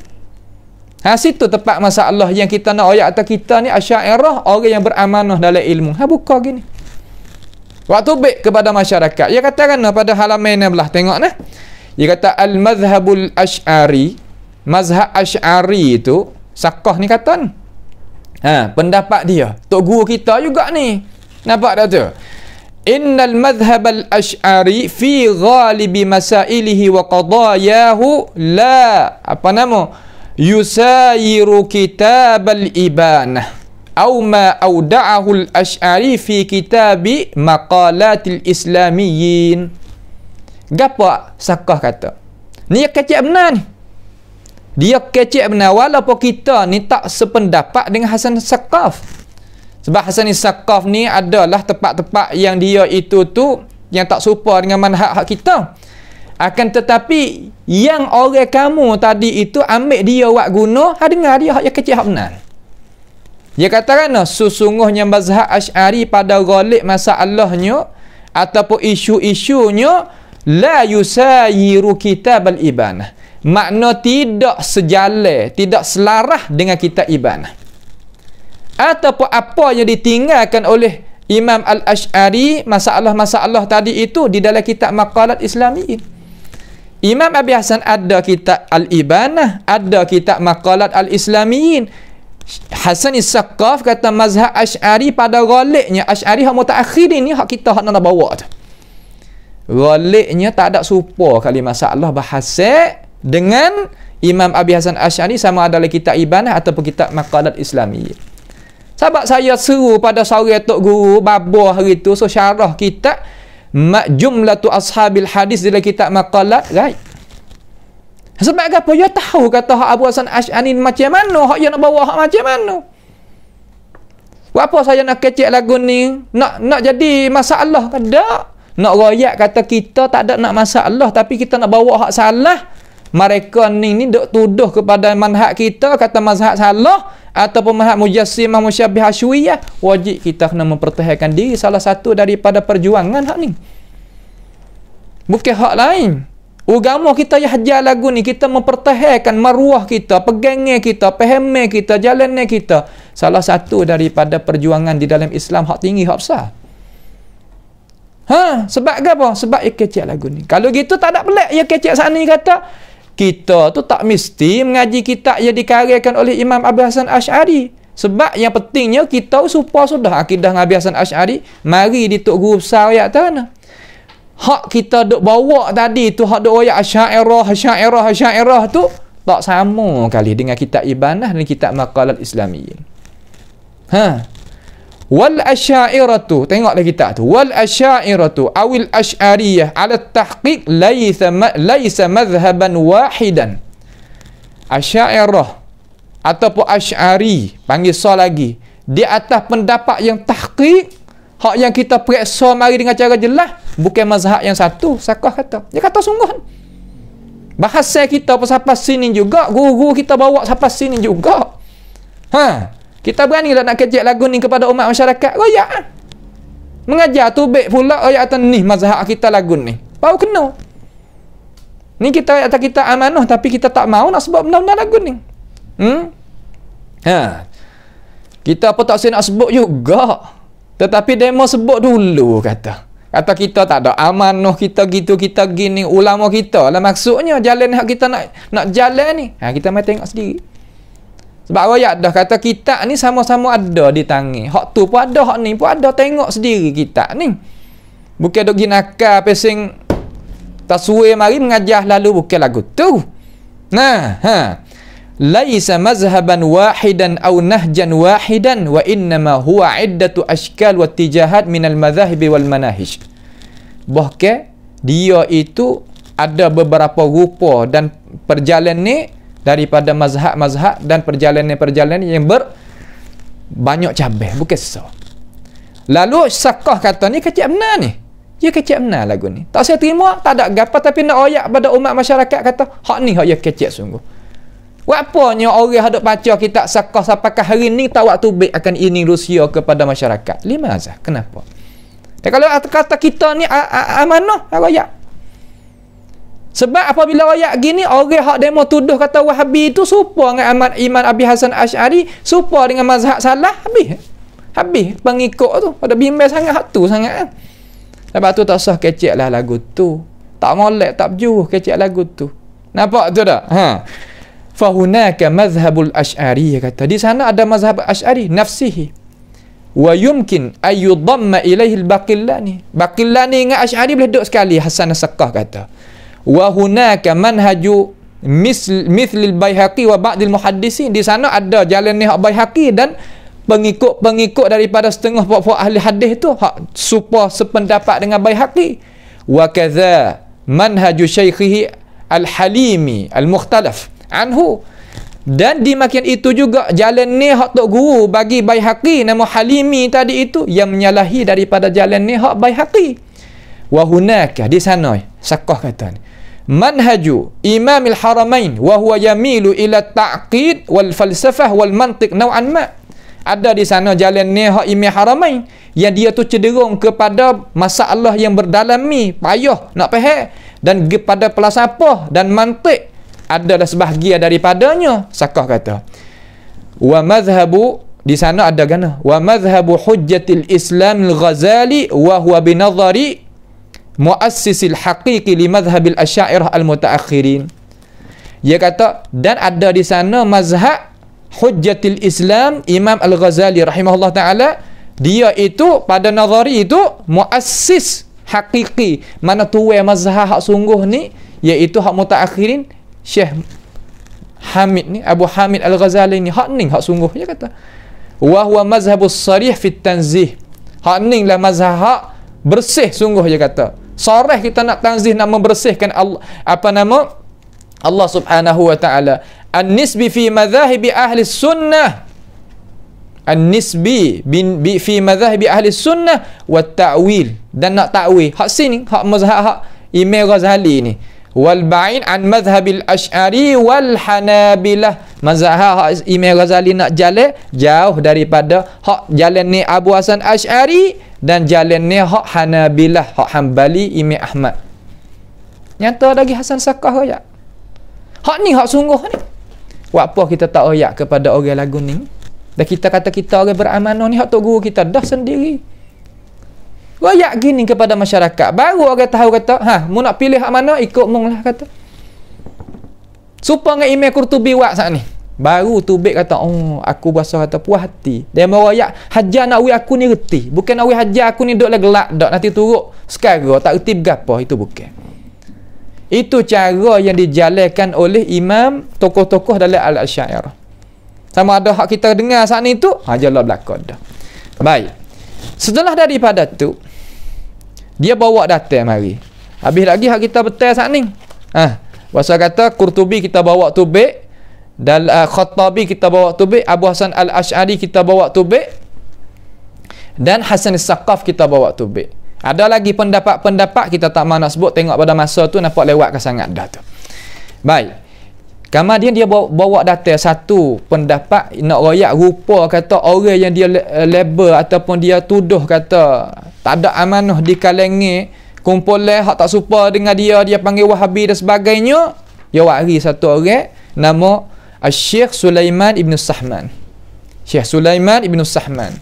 Situ tepat masalah yang kita nak ayat atas kita ni Asy'ariyah, orang yang beramanah dalam ilmu. Buka gini. Waktu baik kepada masyarakat. Dia katakan pada halaman 16 tengok nah. Dia kata al-madhhabul asy'ari, mazhab asy'ari itu Saqqah ni kata ni. Pendapat dia. Tok Guru kita juga ni. Nampak tak tu? Innal madhhab al-asy'ari fi ghalibi masailihi wa qadayahu la yusayiru kitab al-ibanah aw ma awda'ahu al-asy'ari fi kitabi maqalatil islamiyyin. Gapa Saqqah kata? Ni kecek benar ni. Dia kecek benar walaupun kita ni tak sependapat dengan Hasan Saqqaf. Sebab Hasan Saqqaf ni adalah tempat-tempat yang dia itu tu yang tak serupa dengan manhaj hak kita. Akan tetapi yang orang kamu tadi itu ambil dia buat guna, dengar dia hak yang kecil hak benar. Dia katakan sesungguhnya mazhab Asy'ari pada ghalib masalahnya ataupun isu-isunya la yusayiru kitab al-ibanah. Makna tidak sejalan, tidak selarah dengan kitab ibanah. Ataupun apa yang ditinggalkan oleh Imam Al-Asy'ari masalah-masalah tadi itu di dalam kitab Maqalat Islamiyin. Imam Abi Hasan ada kitab Al-Ibanah, ada kitab Maqalat Al-Islamiyin. Hasan Saqqaf kata mazhab Asy'ari pada ghalibnya Asy'ari hak mutaakhirin ni hak kita hak nak bawa tu. Ghalibnya tak ada serupa kali masalah bahasa dengan Imam Abi Hasan Asy'ari sama ada dalam kitab Ibanah ataupun kitab Maqalat Islamiyin. Sebab saya seru pada sore Tok Guru babah hari tu so syarah kitab Jumlatu Ashabil Hadis dalam kitab Maqalat, right? Sebab apa? Dia tahu kata hak Abu Hasan Asy'ari macam mana, hak dia nak bawa hak macam mana. Apa saya nak kecek lagu ni? Nak jadi masalah ke tak? Nak royak kata kita tak ada nak masalah tapi kita nak bawa hak salah. Mereka ni duk tuduh kepada manhaj kita kata mazhab salah ataupun mazhab mujassimah musyabbih hasyuiyah. Wajib kita kena mempertahankan diri salah satu daripada perjuangan hak ni. Bukan hak lain. Agama kita yang hajar lagu ni, kita mempertahankan maruah kita, pegangnya kita, pahamnya kita, jalannya kita. Salah satu daripada perjuangan di dalam Islam hak tinggi, hak besar. Sebab apa? Sebab ia kecek lagu ni. Kalau gitu tak ada pelik ia kecek sana ni kata, kita tu tak mesti mengaji kitab yang dikaryakan oleh Imam Abu Hasan Asy'ari. Sebab yang pentingnya kita supaya sudah akidah Abu Hasan Asy'ari, mari dituk guru besar ayat tanah. Hak kita duk bawa tadi tu, hak duk ayat Asy'ariyah tu tak sama kali dengan kitab Ibanah dan kitab Maqalat Islamiyyin. Wal Asy'ariyatu, tengoklah kitab tu. Wal Asy'ariyatu awil Asy'ariyah ala tahqiq laisa madhhaban wahidan. Asy'ariyah ataupun Asy'ari, panggil so lagi, di atas pendapat yang tahqiq, hak yang kita periksa mari dengan cara jelas, bukan mazhab yang satu. Sakah kata, dia kata sungguh bahasa kita pun sampai sini juga, guru-guru kita bawa sampai sini juga. Kita berani lah nak kejek lagu ni kepada umat masyarakat. Royak mengajar tu baik pula ayat atas ni mazhab kita lagu ni. Baru kena. Ni kita atas kita amanah tapi kita tak mau nak sebut benda-benda lagu ni. Kita pun tak nak sebut juga. Tetapi demo sebut dulu kata. Kata kita tak ada amanah, kita gitu, kita gini, ulama kita lah maksudnya jalan hak kita nak jalan ni. Kita mai tengok sendiri. Sebab ayat dah kata kitab ni sama-sama ada di tangan. Hak tu pun ada, hak ni pun ada, tengok sendiri kitab ni. Bukan duk ginaka pesing taswir mari mengajar lalu bukan lagu tu. Laisa mazhaban wahidan aw nahjan wahidan wa innama huwa iddatu ashkal wa tijahat minal madhahibi wal manahij. Bahkan dia itu ada beberapa rupa dan perjalanan ni daripada mazhab-mazhab dan perjalanan-perjalanan yang banyak cabang, bukan so. Lalu Sakah kata ni kecek benar ni. Dia kecek benar lagu ni. Tak saya terima, tak ada gapa, tapi nak oyak pada umat masyarakat kata, hak ni hak dia kecek sungguh. Apanya orang hadap baca kitab Sakah sampai ke hari ni tak waktu baik akan ini Rusia kepada masyarakat. Limaza? Kenapa? Dan kalau kata kita ni amanah, oyak. Sebab apabila ayat gini, orang hak demo tuduh kata Wahabi itu serupa dengan Imam Abi Hasan Asy'ari, serupa dengan mazhab salah, habis pengikut tu pada bimbang sangat hak tu sangat. Sebab tu tak usah kecek lah lagu tu, tak molek, tak berjuh kecek lagu tu. Nampak tu tak? Fahunaka mazhabul Asy'ari, kata di sana ada mazhab Asy'ari nafsihi wa yumkin ayyudamma ilaihi al-Baqillani. Baqillani dengan Asy'ari boleh duduk sekali. Hasan Sakah kata wa hunaka manhaju mithlil Baihaqi wa ba'dil muhaddisin. Di sana ada jalan ni hak Baihaqi dan pengikut-pengikut daripada setengah pokok ahli hadis tu hak supa sependapat dengan Baihaqi. Wa kadza manhaju syaikhihi al-Halimi al-mukhtalaf anhu. Dan di makian itu juga jalan ni hak tok guru bagi Baihaqi nama Halimi tadi itu yang menyalahi daripada jalan ni hak Baihaqi. Wa hunaka, di sana Sakah kata ni, manhaju Imam al-Haramain wa huwa yamilu ila ta'qid wal falsafah wal mantiq naw'an ma. Ada di sana jalan ni hak Imam Haramain yang dia tu cenderung kepada masalah yang berdalami, payah nak faham, dan kepada falsafah dan mantiq adalah sebahagian daripadanya. Sakah kata wa madhhabu, di sana ada gana wa madhhabu hujjatil Islam al-Ghazali wa huwa binadhari muassisil haqiqi li madhhabil Asy'ariyah al-mutaakhirin. Dia kata dan ada di sana mazhab Hujjatul Islam Imam Al-Ghazali rahimahullah taala. Dia itu pada nazari itu muassis haqiqi, mana tuai mazhab hak sungguh ni iaitu hak mutaakhirin. Syekh Hamid ni, Abu Hamid Al-Ghazali ni hak ning hak sungguh. Dia kata wa huwa mazhabus sarih fit tanzih. Hak ning lah mazhab hak bersih sungguh. Dia kata sarih kita nak tanzih, nak membersihkan Allah, apa nama Allah Subhanahu wa taala. An-nisbi fi madhahibi ahli sunnah, an-nisbi fi madhahibi ahli sunnah wa ta'wil, dan nak ta'wil hak sini hak mazhab hak Imam Ghazali ni. Wal ba'in an madhhabil Asy'ari wal Hanabilah, mazhab hak Imam Ghazali nak jalan jauh daripada hak jalan ni Abu Hasan Asy'ari dan jalan ni hak Hanabilah, hak Hambali Imam Ahmad. Nyata lagi Hasan Sakah royak. Hak ni hak sungguh ni. Buat apa kita tak royak kepada orang lagu ni? Dan kita kata kita orang beramanah ni hak tok guru kita dah sendiri. Royak gini kepada masyarakat. Baru orang tahu kata, mu nak pilih hak mana ikut mung lah kata. Supaya dengan Imam Qurtubi buat saat ni. Baru Tubik kata, aku berasa kata puas hati. Dia meroyak, hajar nak wih aku ni reti. Bukan nak wih hajar aku ni duduk lah gelak, duduk nanti turut sekarang, tak reti berapa. Itu bukan. Itu cara yang dijalankan oleh imam, tokoh-tokoh dalam Al-Asy'ariyah. Sama ada hak kita dengar saat ni tu, hajarlah belakang dah. Baik. Setelah daripada tu, dia bawa datang mari. Habis lagi hak kita betul saat ni. Bahasa kata, Qurtubi kita bawa Tubik. Dan Khattabi kita bawa Tubik, Abu Hasan Al-Asy'ari kita bawa Tubik, dan Hasan As-Saqaf kita bawa Tubik. Ada lagi pendapat-pendapat kita tak mahu nak sebut, tengok pada masa tu nampak lewat ke sangat dah tu. Baik. Kemudian dia bawa data satu pendapat nak royak rupa kata orang yang dia label ataupun dia tuduh kata tak ada amanah di kalangan kumpulan hak tak serupa dengan dia panggil Wahabi dan sebagainya. Dia wari satu orang nama Syekh Sulaiman Ibn Sahman. Syekh Sulaiman Ibn Sahman.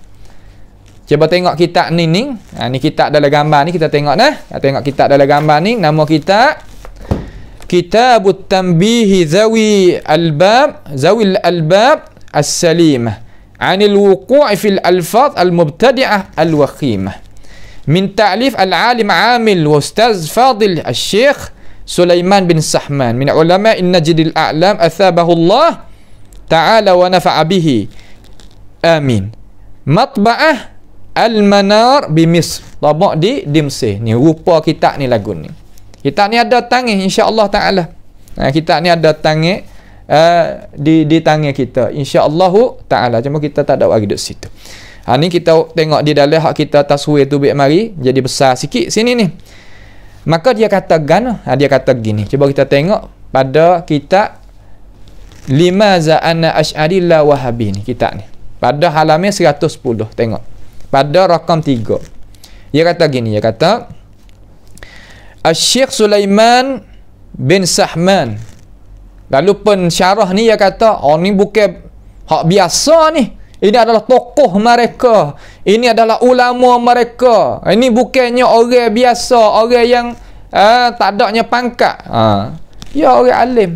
Cuba tengok kitab ni. Ni kitab dalam gambar ni kita tengok dah. Tengok kitab dalam gambar ni. Nama kitab Kitabut Tanbihi Zawil Albab As-Salimah Anil Wuqu'i Fil Alfaz Al-Mubtadi'ah Al-Wakhimah Min ta'lif Al-Alim Amil wa Ustaz Fadil Al-Syekh Sulaiman bin Sahman min ulama Najdil A'lam athabahu Allah ta'ala wa nafa'a bihi. Amin. Matba'ah Al-Manar bi Misr. Tabak di Mesir. Ni rupa kitab ni lagu ni. Kitab ni ada tangan insya-Allah taala. Kitab ni ada tangan di tangan kita insya-Allah taala. Cuma kita tak ada bagi duk situ. Ni kita tengok di dalam hak kita taswir tu baik mari jadi besar sikit sini ni. Maka dia kata dia kata gini. Cuba kita tengok pada kitab Limaza Ana Asy'ari La Wahabi ni kitab ni. Pada halaman 110 tengok. Pada rakam 3. Dia kata gini, dia kata Syekh Sulaiman bin Sahman. Lalu pensyarah ni dia kata, ni bukan hak biasa ni. Ini adalah tokoh mereka. Ini adalah ulama mereka. Ini bukannya orang biasa, orang yang tak adanya pangkat. Ya orang alim.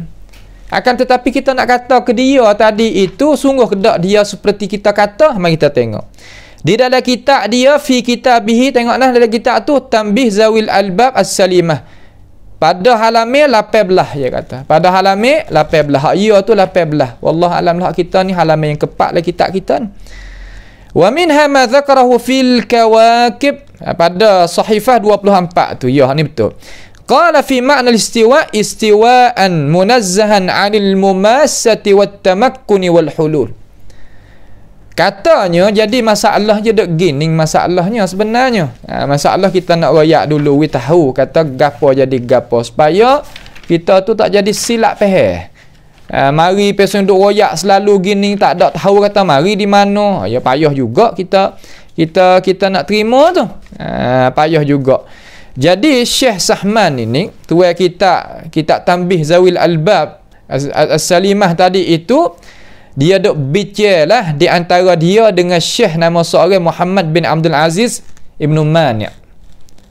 Akan tetapi kita nak kata ke dia tadi itu sungguh kedak dia seperti kita kata. Mari kita tengok. Di dalam kitab dia fi kitabihi, tengoklah dalam kitab tu Tanbih Zawil Albab As-Salimah. Pada halaman 18 dia kata. Pada halaman 18. Hak ya tu 18. Wallah alam lah kita ni halaman yang keempat lah kitab kita ni. Wa minha ma dzakarahu fil kawakib. Pada sahifah 24 tu. Ya ni betul. Qala fi ma'na al-istiwa istiwa'an munazzahan 'anil mumassati wat tamakkuni wal hulul. Katanya jadi masalah je dek gini masalahnya sebenarnya. Masalah kita nak royak dulu we tahu kata gapo jadi gapo supaya kita tu tak jadi silap faham. Mari person duk royak selalu gini tak ada tahu kata mari di mana. Ya payah juga kita nak terima tu. Payah juga. Jadi Syekh Sahman ini tuai kita Tanbih Zawil Albab As-Salimah tadi itu dia duk bicara di antara dia dengan Syekh nama seorang Muhammad bin Abdul Aziz Ibn Mani'.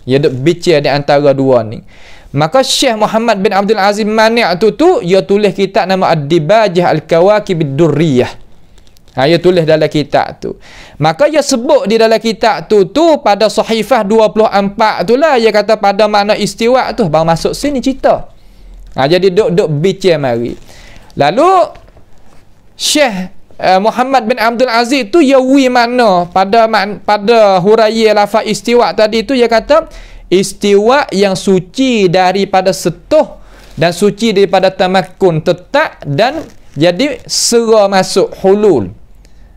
Dia duk bicara di antara dua ni. Maka Syekh Muhammad bin Abdul Aziz Mani' tu dia tulis kitab nama Ad-Dibajah Al-Kawakib Ad-Durriyah. Dia tulis dalam kitab tu. Maka dia sebut di dalam kitab tu pada sahifah 24 tu lah dia kata pada makna istiwa tu baru masuk sini cerita. Jadi duk bicara mari. Lalu Syekh Muhammad bin Abdul Aziz tu yawi makna pada huraiya lafaz istiwa tadi tu dia kata istiwa yang suci daripada setuh dan suci daripada tamakkun tetap dan jadi sera masuk hulul.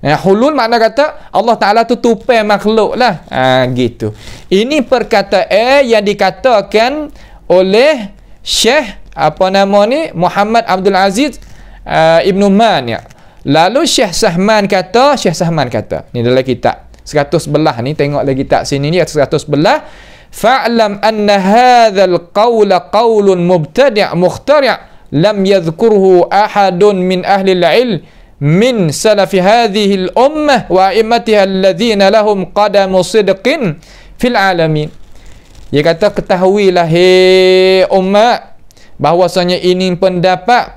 Hulul makna kata Allah Ta'ala tu tupai makhluk lah. Gitu. Ini perkataan yang dikatakan oleh Syekh Muhammad Abdul Aziz Ibn Mani'. Lalu Syekh Sahman kata ni dalam kitab 111 ni tengok lagi kitab sini ni 111 fa'lam anna hadzal qawla qawlun mubtadi' mukhtari' lam yadhkurhu ahadun min ahli al-'ilm min salafi hadhihi al-ummah wa a'immatiha alladhina lahum qadamu sidqin fil alamin. Dia kata, ketahuilah hei umat, bahwasanya ini pendapat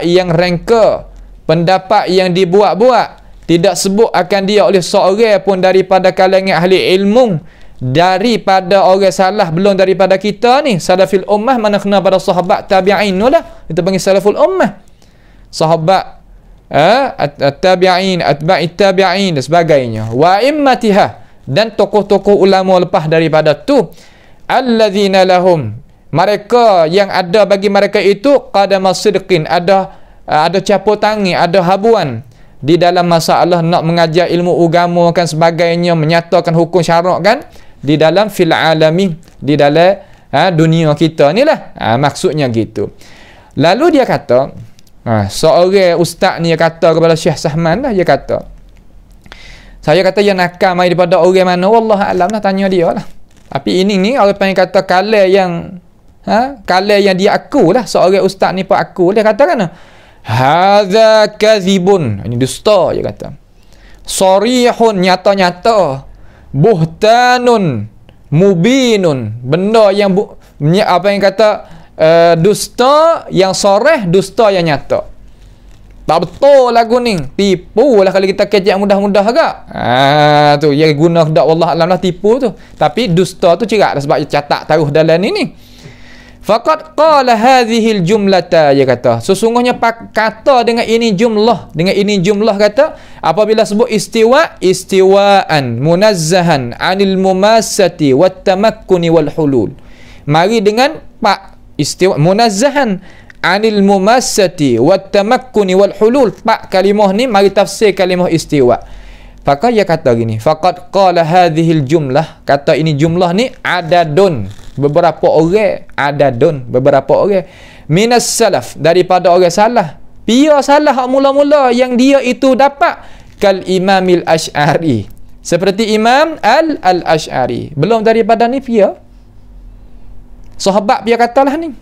yang rengka, pendapat yang dibuat-buat, tidak sebut akan dia oleh seorang pun daripada kalangan ahli ilmu, daripada orang salah belum daripada kita ni salafil ummah, mana kena pada sahabat tabi'in tu lah, kita panggil salaful ummah, sahabat tabi'in, atba'it tabi'in dan sebagainya, wa immatiha, dan tokoh-tokoh ulama lepas daripada tu, alladzina lahum, mereka yang ada bagi mereka itu qadama sidqin, ada capur tangan, ada habuan di dalam masalah nak mengajar ilmu agama kan sebagainya, menyatakan hukum syarak kan di dalam fil alamin, di dalam dunia kita ni lah, maksudnya gitu. Lalu dia kata, seorang ustaz ni dia kata kepada Syekh Sahman lah, dia kata, saya kata yang nakal mai daripada orang mana, wallahu alam lah, tanya dia lah. Tapi ini ni orang panggil kata kalah yang dia aku lah, seorang ustaz ni pun aku, dia kata kan, hadza kadzibun, ini dusta, dia kata, sarihun, nyata-nyata, buhtanun mubinun, benda yang apa yang kata dusta yang soreh, dusta yang nyata. Tak betul lagu ni, tipu lah kalau kita kecek mudah-mudah agak. Tu dia guna dak, wallah alam lah, tipu tu. Tapi dusta tu cerak dah sebab dia catat taruh dalam ni. Faqad qala hadhil jumlata, dia kata, sesungguhnya kata dengan ini jumlah kata, apabila sebut istiwaan munazzahan anil mumassati wat tamakkuni wal hulul. Mari dengan istiwa munazzahan anil mumassati wat tamakkuni wal hulul, kalimah ni mari tafsir kalimah istiwa. Maka dia kata gini, faqad qala hadhil jumlah, kata ini jumlah ni adadun, beberapa orang, adadun, beberapa orang, minas salaf, daripada orang salah, pia salah hak mula-mula yang dia itu dapat, kal imamil Asy'ari, seperti Imam al-Asy'ari, belum daripada ni pia sahabat pia katalah ni,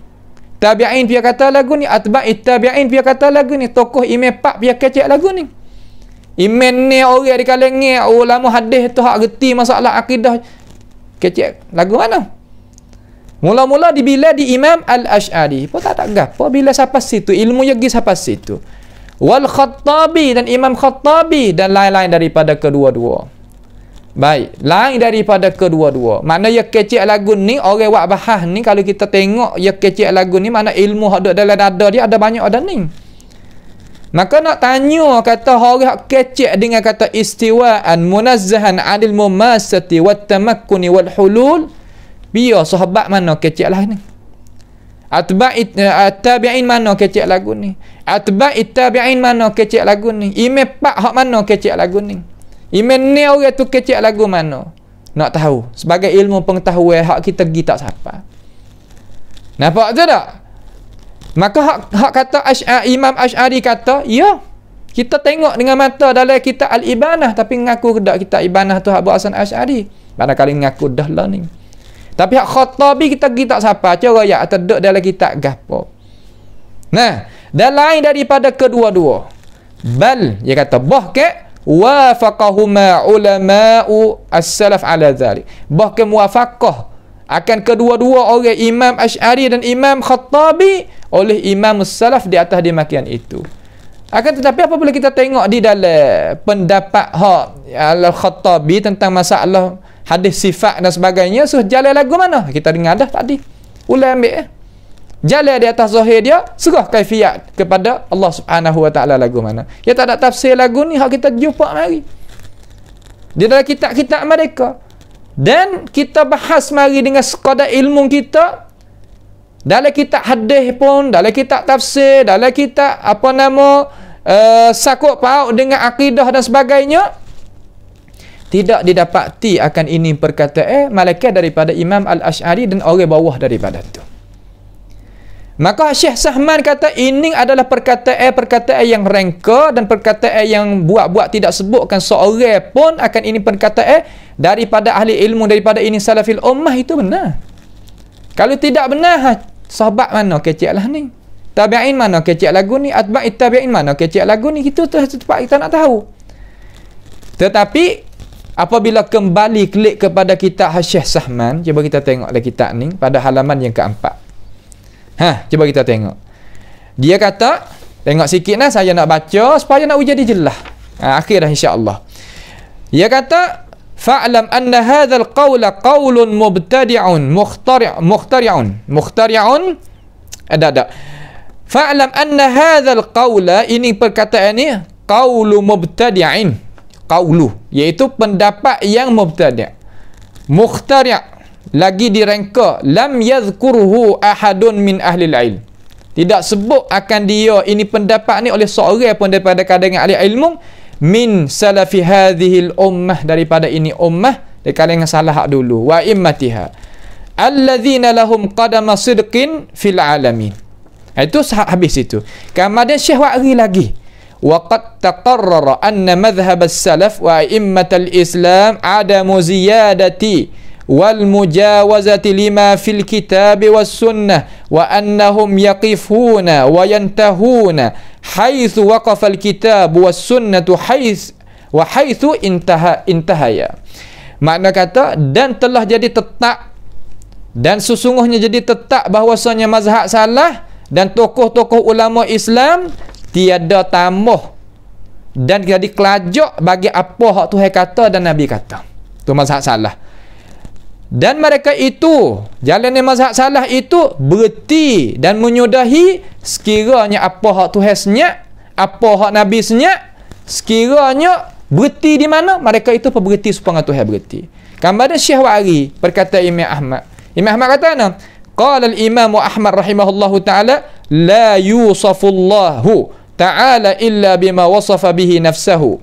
tabi'in pia kata lagu ni, atba'it tabi'in pia kata lagu ni, tokoh imam pak pia kecek lagu ni. Imam ni orang di kalangan ulama hadis tu hak reti masalah akidah, kecek lagu mana? Mula-mula dibila di Imam al-Asy'ari, pun tak gapo bila sampai situ, ilmu yang pergi sampai situ. Wal Khattabi, dan Imam Khattabi, dan lain-lain daripada kedua-dua. Baik, lain daripada kedua-dua. Mana ya kecek lagu ni, orang buat bahas ni, kalau kita tengok ya kecek lagu ni, mana ilmu hak ada dalam dada dia ada banyak ada ni. Maka nak tanya kata orang kecek dengan kata istiwaan munazzahan anil mumassati wat tamakkuni wal hulul, biar sahabat mana kecek lah ni, atba'it tabi'in mana kecek lagu ni, atba'it tabi'in mana kecek lagu ni, imam pak hak mana kecek lagu ni, imam ni orang tu kecek lagu mana, nak tahu sebagai ilmu pengetahuan hak kita pergi tak siapa. Nampak tu tak? Maka hak kata Imam Asy'ari kata, ya, kita tengok dengan mata dalam kitab Al-Ibanah, tapi mengaku dak kitab Ibanah tu hak Hasan Asy'ari, barangkali mengaku dah lah ni. Tapi hak Khattabi kita tak siapa, cara ya terduk dalam kitab gapo. Nah, dan lain daripada kedua-dua. Bal, dia kata bahkan wafaqahuma ulama'u as-salaf ala dhalik, bahkan muwafaqah akan kedua-dua orang Imam Asy'ari dan Imam Khattabi oleh Imam Salaf di atas demikian itu. Akan tetapi apabila kita tengok di dalam pendapat Al-Khattabi tentang masalah hadis sifat dan sebagainya, jalan lagu mana? Kita dengar dah tadi. Ulai ambil jalan di atas zahir dia, serah kaifiat kepada Allah Subhanahu wa taala lagu mana. Dia tak ada tafsir lagu ni hak kita jumpa mari di dalam kitab-kitab mereka. Dan kita bahas mari dengan sekadar ilmu kita dalam kitab hadis pun, dalam kitab tafsir, dalam kitab sakut paut dengan akidah dan sebagainya, tidak didapati akan ini perkataan malaikat daripada Imam Al-Asy'ari dan orang bawah daripada itu. Maka Syekh Sahman kata ini adalah perkataan yang rengka dan perkataan yang buat-buat tidak sebutkan seorang pun akan ini perkataan daripada ahli ilmu, daripada ini salafil ummah, itu benar. Kalau tidak benar, sahabat mana kecek lah ni, tabi'in mana kecek lagu ni, atba'it tabi'in mana kecek lagu ni, itu tempat kita nak tahu. Tetapi apabila kembali klik kepada kitab Syekh Sahman, cuba kita tengoklah kitab ni pada halaman yang keempat. Cuba kita tengok. Dia kata, tengok sikit lah, saya nak baca supaya nak jadi jelas. Akhir dah insya-Allah. Dia kata, fa'lam anna hadzal qawla qawlun mubtadi'un mukhtari'un. Ada. Fa'lam anna hadzal qawla, ini perkataan ni qawlu mubtadi'in. Qawlu, iaitu pendapat yang mubtadi'. Mukhtari', lagi direngka, lam yadhkuruhu ahadun min ahli ilm. Tidak sebut akan dia ini pendapat ni oleh seorang pun daripada kalangan ahli ilmu min salafi hadhil ummah, daripada ini ummah dari kalangan salah dulu, wa immatiha alladzina lahum qadama sidqin fil alamin. Itu habis itu. Kemudian Syekh Wa'ri lagi, wa qad taqarrara anna madhhab as-salaf wa immatal islam adamu ziyadati wal mujawazati lima fil kitab was sunnah wa annahum yaqifuna wa yantahuna haitsu waqafa al kitab was sunnatu haitsu intahaya. Makna kata, dan telah jadi tetap, dan sesungguhnya jadi tetap bahwasanya mazhab salah dan tokoh-tokoh ulama Islam tiada tambah dan jadi kelajak bagi apa hak Tuhan kata dan Nabi kata. Tu mazhab salah. Dan mereka itu, jalannya mazhab salah itu berhenti dan menyudahi sekiranya apa hak Tuhan senyap, apa hak Nabi senyap, sekiranya berhenti di mana, mereka itu berhenti supaya Tuhan berhenti. Kemudian Syekh Wa'ri berkata Imam Ahmad. Imam Ahmad kata apa? Qala al-Imam Ahmad rahimahullahu ta'ala, la yusafullahu ta'ala illa bima wasafa bihi nafsahu.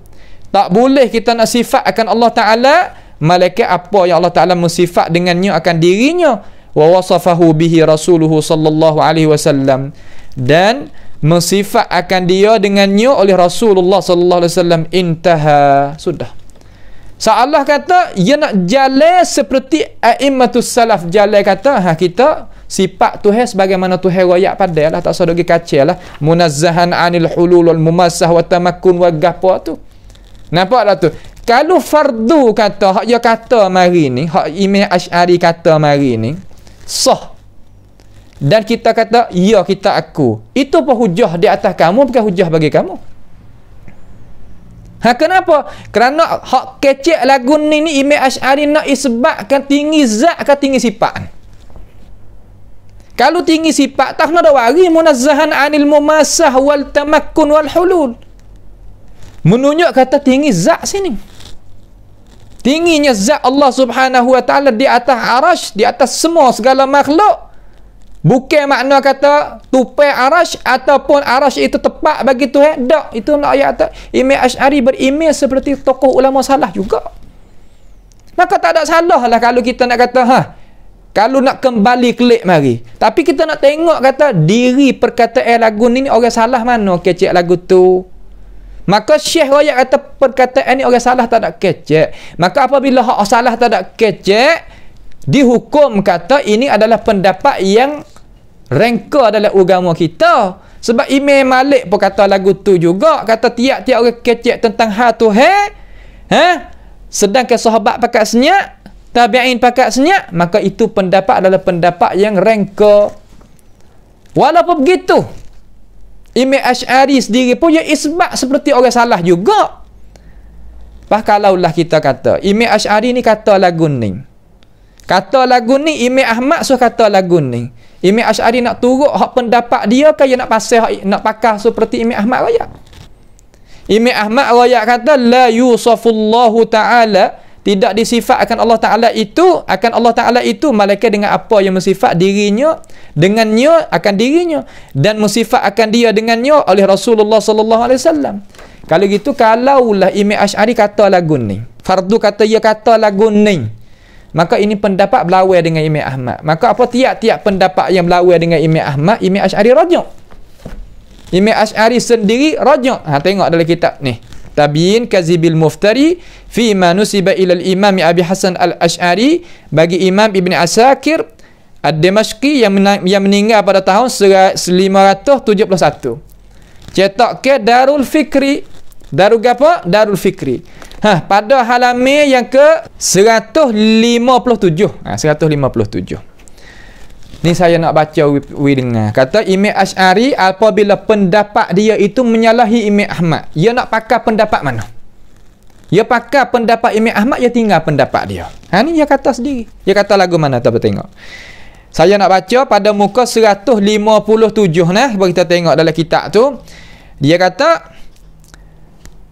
Tak boleh kita nak sifat akan Allah Ta'ala malaikat apa yang Allah Ta'ala mensifat dengannya akan dirinya, wa wasafahu bihi rasuluhu sallallahu alaihi wasallam, dan mensifat akan dia dengannya oleh Rasulullah sallallahu alaihi wasallam. Intaha, sudah. Seolah kata ia nak jalan seperti a'immatus salaf jalan, kata kita sifat Tuhan sebagaimana Tuhan royak pada lah, tak usah dok kacau lah, munazzahan anil hulul wal mumassah wa tamakkun wa gapo tu. Nampak tak tu? Kalau fardu kata, hak dia kata mari ni, hak Imam Asy'ari kata mari ni sah, dan kita kata ya kita aku, itu pun hujah di atas kamu, bukan hujah bagi kamu. Kenapa? Kerana hak kecek lagu ni Imam Asy'ari nak isbatkan tinggi zat ke tinggi sifat. Kalau tinggi sifat tak nak wari munazzahan anil mumassah wal tamakkun wal hulul, menunjuk kata tinggi zat sini. Tingginya zat Allah Subhanahu wa ta'ala di atas arash, di atas semua segala makhluk. Bukan makna kata tupai arash ataupun arash itu tepat bagi Tuhan. Tak, itu nak ayat Imam Asy'ari berimej seperti tokoh ulama salah juga. Maka tak ada salah lah kalau kita nak kata kalau nak kembali klik mari. Tapi kita nak tengok kata diri perkataan lagu ni orang salah mana kecek lagu tu. Maka Syekh royak kata perkataan ni orang salah tak ada kecek. Maka apabila hak salah tak ada kecek, dihukum kata ini adalah pendapat yang rengka dalam agama kita. Sebab Imam Malik pun kata lagu tu juga, kata tiap-tiap orang kecek tentang hal Tuhan, sedangkan sahabat pakat senyap, tabi'in pakat senyap, maka itu pendapat adalah pendapat yang rengka. Walaupun begitu, Imam Asy'ari sendiri pun ya isbat seperti orang salah juga. Kalaulah kita kata Imam Asy'ari ni kata lagu ni, Imam Ahmad suruh kata lagu ni, Imam Asy'ari nak turut hak pendapat dia ke nak pasal nak pakar seperti Imam Ahmad royak? Imam Ahmad royak kata la yusafullahu ta'ala, tidak disifatkan Allah Ta'ala itu malaikat dengan apa yang mensifat dirinya dengannya akan dirinya, dan mensifat akan dia dengannya oleh Rasulullah sallallahu alaihi wasallam. Kalau gitu, kalaulah Imam Asy'ari kata lagu ni, fardu kata ia kata lagu ni, maka ini pendapat berlawan dengan Imam Ahmad. Maka apa tiap-tiap pendapat yang berlawan dengan Imam Ahmad, Imam Asy'ari rajuk. Imam Asy'ari sendiri rajuk. Tengok dalam kitab ni, Tabiin Kazibil Muftari fi ma nusiba ila al-Imam Abi Hasan al-Asy'ari, bagi Imam Ibn Asakir Ad-Dimashqi yang meninggal pada tahun 571. Cetak ke Darul Fikri. Darul apa? Darul Fikri. Pada halaman yang ke 157. 157. Ni saya nak baca dengar. Kata Imam Asy'ari apabila pendapat dia itu menyalahi Imam Ahmad, dia nak pakai pendapat mana? Dia pakai pendapat Imam Ahmad, dia tinggal pendapat dia. Ni dia kata sendiri. Dia kata lagu mana tak tengok. Saya nak baca pada muka 157 nah, bagi kita tengok dalam kitab tu. Dia kata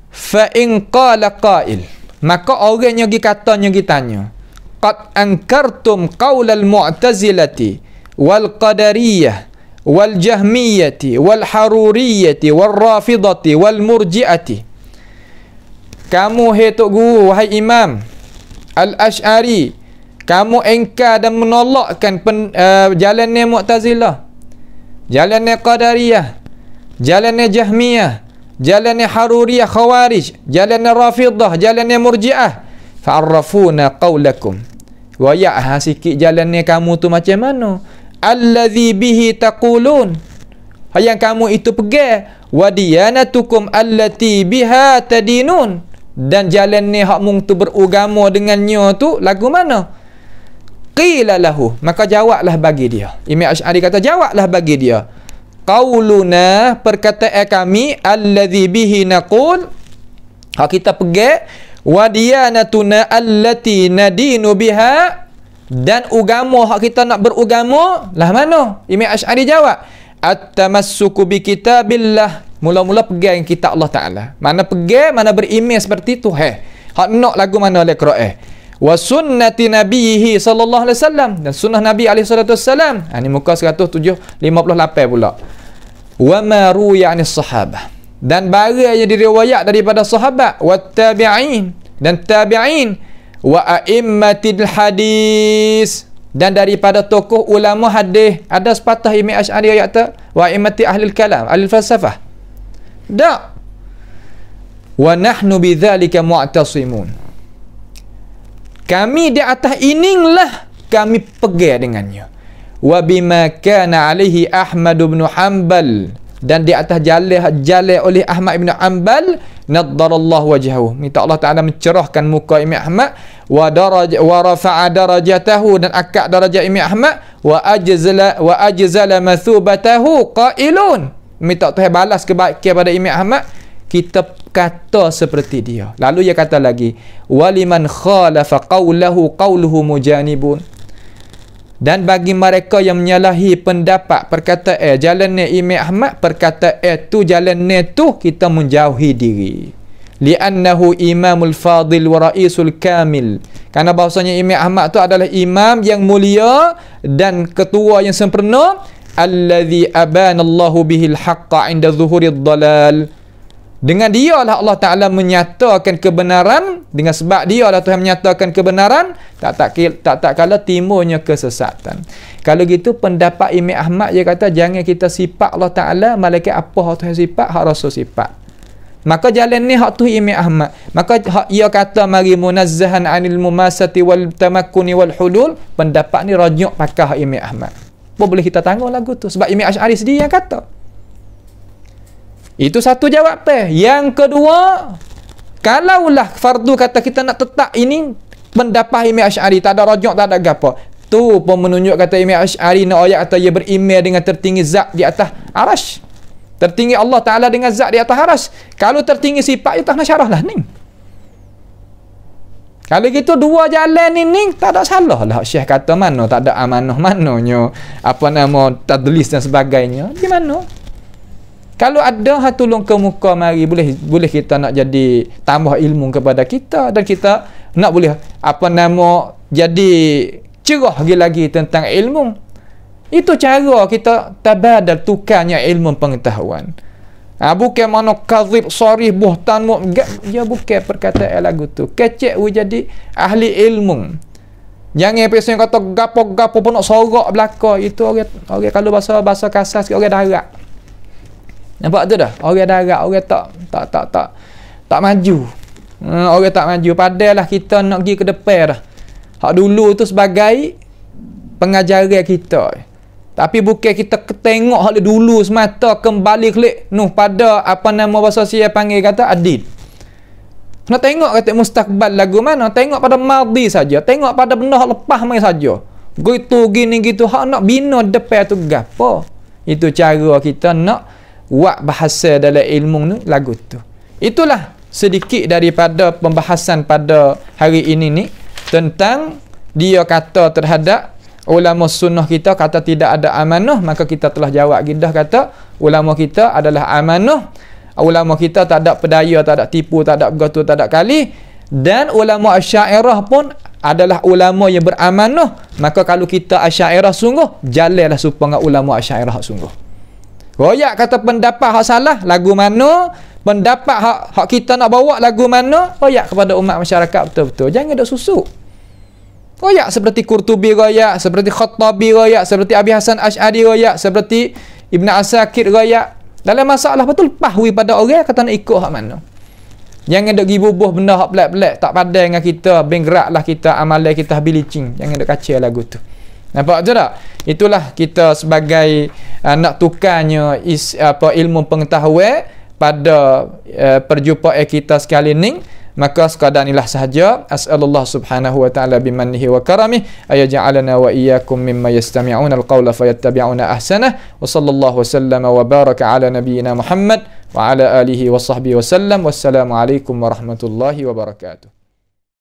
fa in qala qail, maka orang yang katanya tanya, qad ankartum qaulal mu'tazilati wal qadariyah wal jahmiyati wal haruriyati wal rafidati wal murji'ati. Kamu hai tok guru, wahai Imam Al-Asy'ari, kamu engkar dan menolakkan jalannya Mu'tazilah, jalannya Qadariyah, jalannya Jahmiyah, jalannya Haruriyah Khawarij, jalannya Rafidah, jalannya Murji'ah. Fa'arrafuna qawlakum, wa ya'ha sikit jalannya kamu tu macam mana? Alladhi bihi taqulun, yang kamu itu pegang. Wa diyanatukum allati biha tadinun, dan jalannya hak mung tu beragama dengannya tu lagu mana? Qila lahu, maka jawablah bagi dia. Imam Asy'ari kata jawablah bagi dia. Qauluna, perkataan kami, alladhi bihi naqul, hak kita pegang, wa diyanatuna allati nadinu biha, dan agama hak kita nak beragama lah mana? Imam Asy'ari jawab, at-tamassuku bi kitabillah, mula-mula pegang kitab Allah Taala. Mana pegang, mana beriman seperti tu. Hak nak lagu mana oleh Quran. Wa sunnati nabiyhi sallallahu alaihi wasallam, dan sunnah Nabi alaihi salatu wasallam. Ini muka 158 pula. Wa ma ruya anis sahabah, dan barang yang diriwayat daripada sahabat, wa tabi'in, dan tabi'in, wa a'immatil hadis, dan daripada tokoh ulama hadis. Ada sepatah Imam Asy'ari ayat tu wa immati ahli kalam, ahli falsafah. Tak. Wa nahnu bidzalika mu'tasimun, kami di atas inilah kami pegang dengannya. Wa bima kana alaihi Ahmad bin Hanbal, dan di atas jalan oleh Ahmad bin Hanbal, naddarallahu wajhahu, minta Allah Taala mencerahkan muka Imam Ahmad, wa rafa'a darajatahu, dan akak darajat Imam Ahmad, wa ajzala mathubatahu qailun, minta Tuhan balas kebaikan kepada Imam Ahmad, kita kata seperti dia. Lalu dia kata lagi, waliman khalafa qawluhu mujanibun, dan bagi mereka yang menyalahi pendapat perkataan jalannya Imam Ahmad, perkataan tu jalannya tu kita menjauhi diri. Li'annahu imamul fadil wa ra'isul kamil, karena bahasanya Imam Ahmad tu adalah imam yang mulia dan ketua yang sempurna. Alladhi abanallahu bihil haqqa inda zuhurid dalal, dengan dia lah Allah Ta'ala menyatakan kebenaran, dengan sebab dia lah Tuhan menyatakan kebenaran, tak kala timbulnya kesesatan. Kalau gitu pendapat Imam Ahmad, dia kata jangan kita sifat Allah Ta'ala malaikat apa hak Tuhan sifat, hak Rasul sifat. Maka jalan ni hak tu Imam Ahmad. Maka hak ia kata mari munazzahan anil mumasati wal tamakkuni wal hulul, pendapat ni rajuk pakai hak Imam Ahmad. Apa boleh kita tanggung lagu tu? Sebab Imam Asy'ari sendiri yang kata. Itu satu jawapan. Yang kedua, kalaulah fardu kata kita nak tetap ini pendapat Imam Asy'ari, tak ada rajuk, tak ada gapo, tu pun menunjuk kata Imam Asy'ari nak ayat kata ia beriman dengan tertinggi zat di atas arash, tertinggi Allah Ta'ala dengan zat di atas arash. Kalau tertinggi sifat, itu tak nak syarah lah ni. Kalau gitu dua jalan ni tak ada salah lah. Syekh kata mana tak ada amanah, mananya apa nama tadlis dan sebagainya, di mana? Kalau ada tolong ke muka mari, boleh kita nak jadi tambah ilmu kepada kita, dan kita nak boleh apa nama jadi cerah lagi tentang ilmu. Itu cara kita tabadal, tukarnya ilmu pengetahuan. Bukan mana kazib sarih buhtan, ya bukan perkataan lagu tu. Kecek jadi ahli ilmu. Jangan pesen kata gapo-gapo pun nak sorak belaka. Itu orang kalau bahasa kasar sikit orang darat. Nampak tu dah? Orang darat, orang tak maju. Orang tak maju. Padalah kita nak pergi ke depan dah. Hak dulu tu sebagai pengajaran kita. Tapi bukan kita tengok hak dulu semata kembali klik pada apa nama bahasa saya panggil kata adil. Nak tengok kata mustaqbal lagu mana, tengok pada madhi saja, tengok pada benda hak lepas mai saja. Gitu gini gitu hak nak bina depan tu gapo. Itu cara kita nak buat bahasa dalam ilmu ni lagu tu. Itulah sedikit daripada pembahasan pada hari ini ni tentang dia kata terhadap ulama sunnah kita kata tidak ada amanah, maka kita telah jawab gidah kata ulama kita adalah amanah. Ulama kita tak ada pedaya, tak ada tipu, tak ada begitu, tak ada kali. Dan ulama Asy'ariyah pun adalah ulama yang beramanah. Maka kalau kita Asy'ariyah sungguh, jalanlah supaya ulama Asy'ariyah sungguh. Royak kata pendapat hak salah, lagu mana? Pendapat hak kita nak bawa lagu mana? Royak kepada umat masyarakat betul-betul. Jangan dok susuk. Royak seperti Qurtubi royak, seperti Khattabi royak, seperti Abi Hasan Asy'ari royak, seperti Ibn Asakir royak. Dalam masalah betul pahwi pada orang kata nak ikut hak mana. Jangan dok gibubuh benda hak pelik-pelik, tak pandai dengan kita, benggeraklah kita, amalan kita bilicing. Jangan dok kacau lagu tu. Nampak je tak? Itulah kita sebagai nak tukarnya ilmu pengetahuan pada perjumpaan kita sekali ni. Maka sekadar inilah sahaja. As'alullah subhanahu wa ta'ala bimannihi wa karamih ayaj'alana wa iyyakum mimma yastami'una al-qawla fayattabi'una ahsanah. Wa sallallahu wa sallama wa baraka ala nabiyyina Muhammad wa ala alihi wa sahbihi wa sallam. Wassalamu alaikum warahmatullahi wabarakatuh.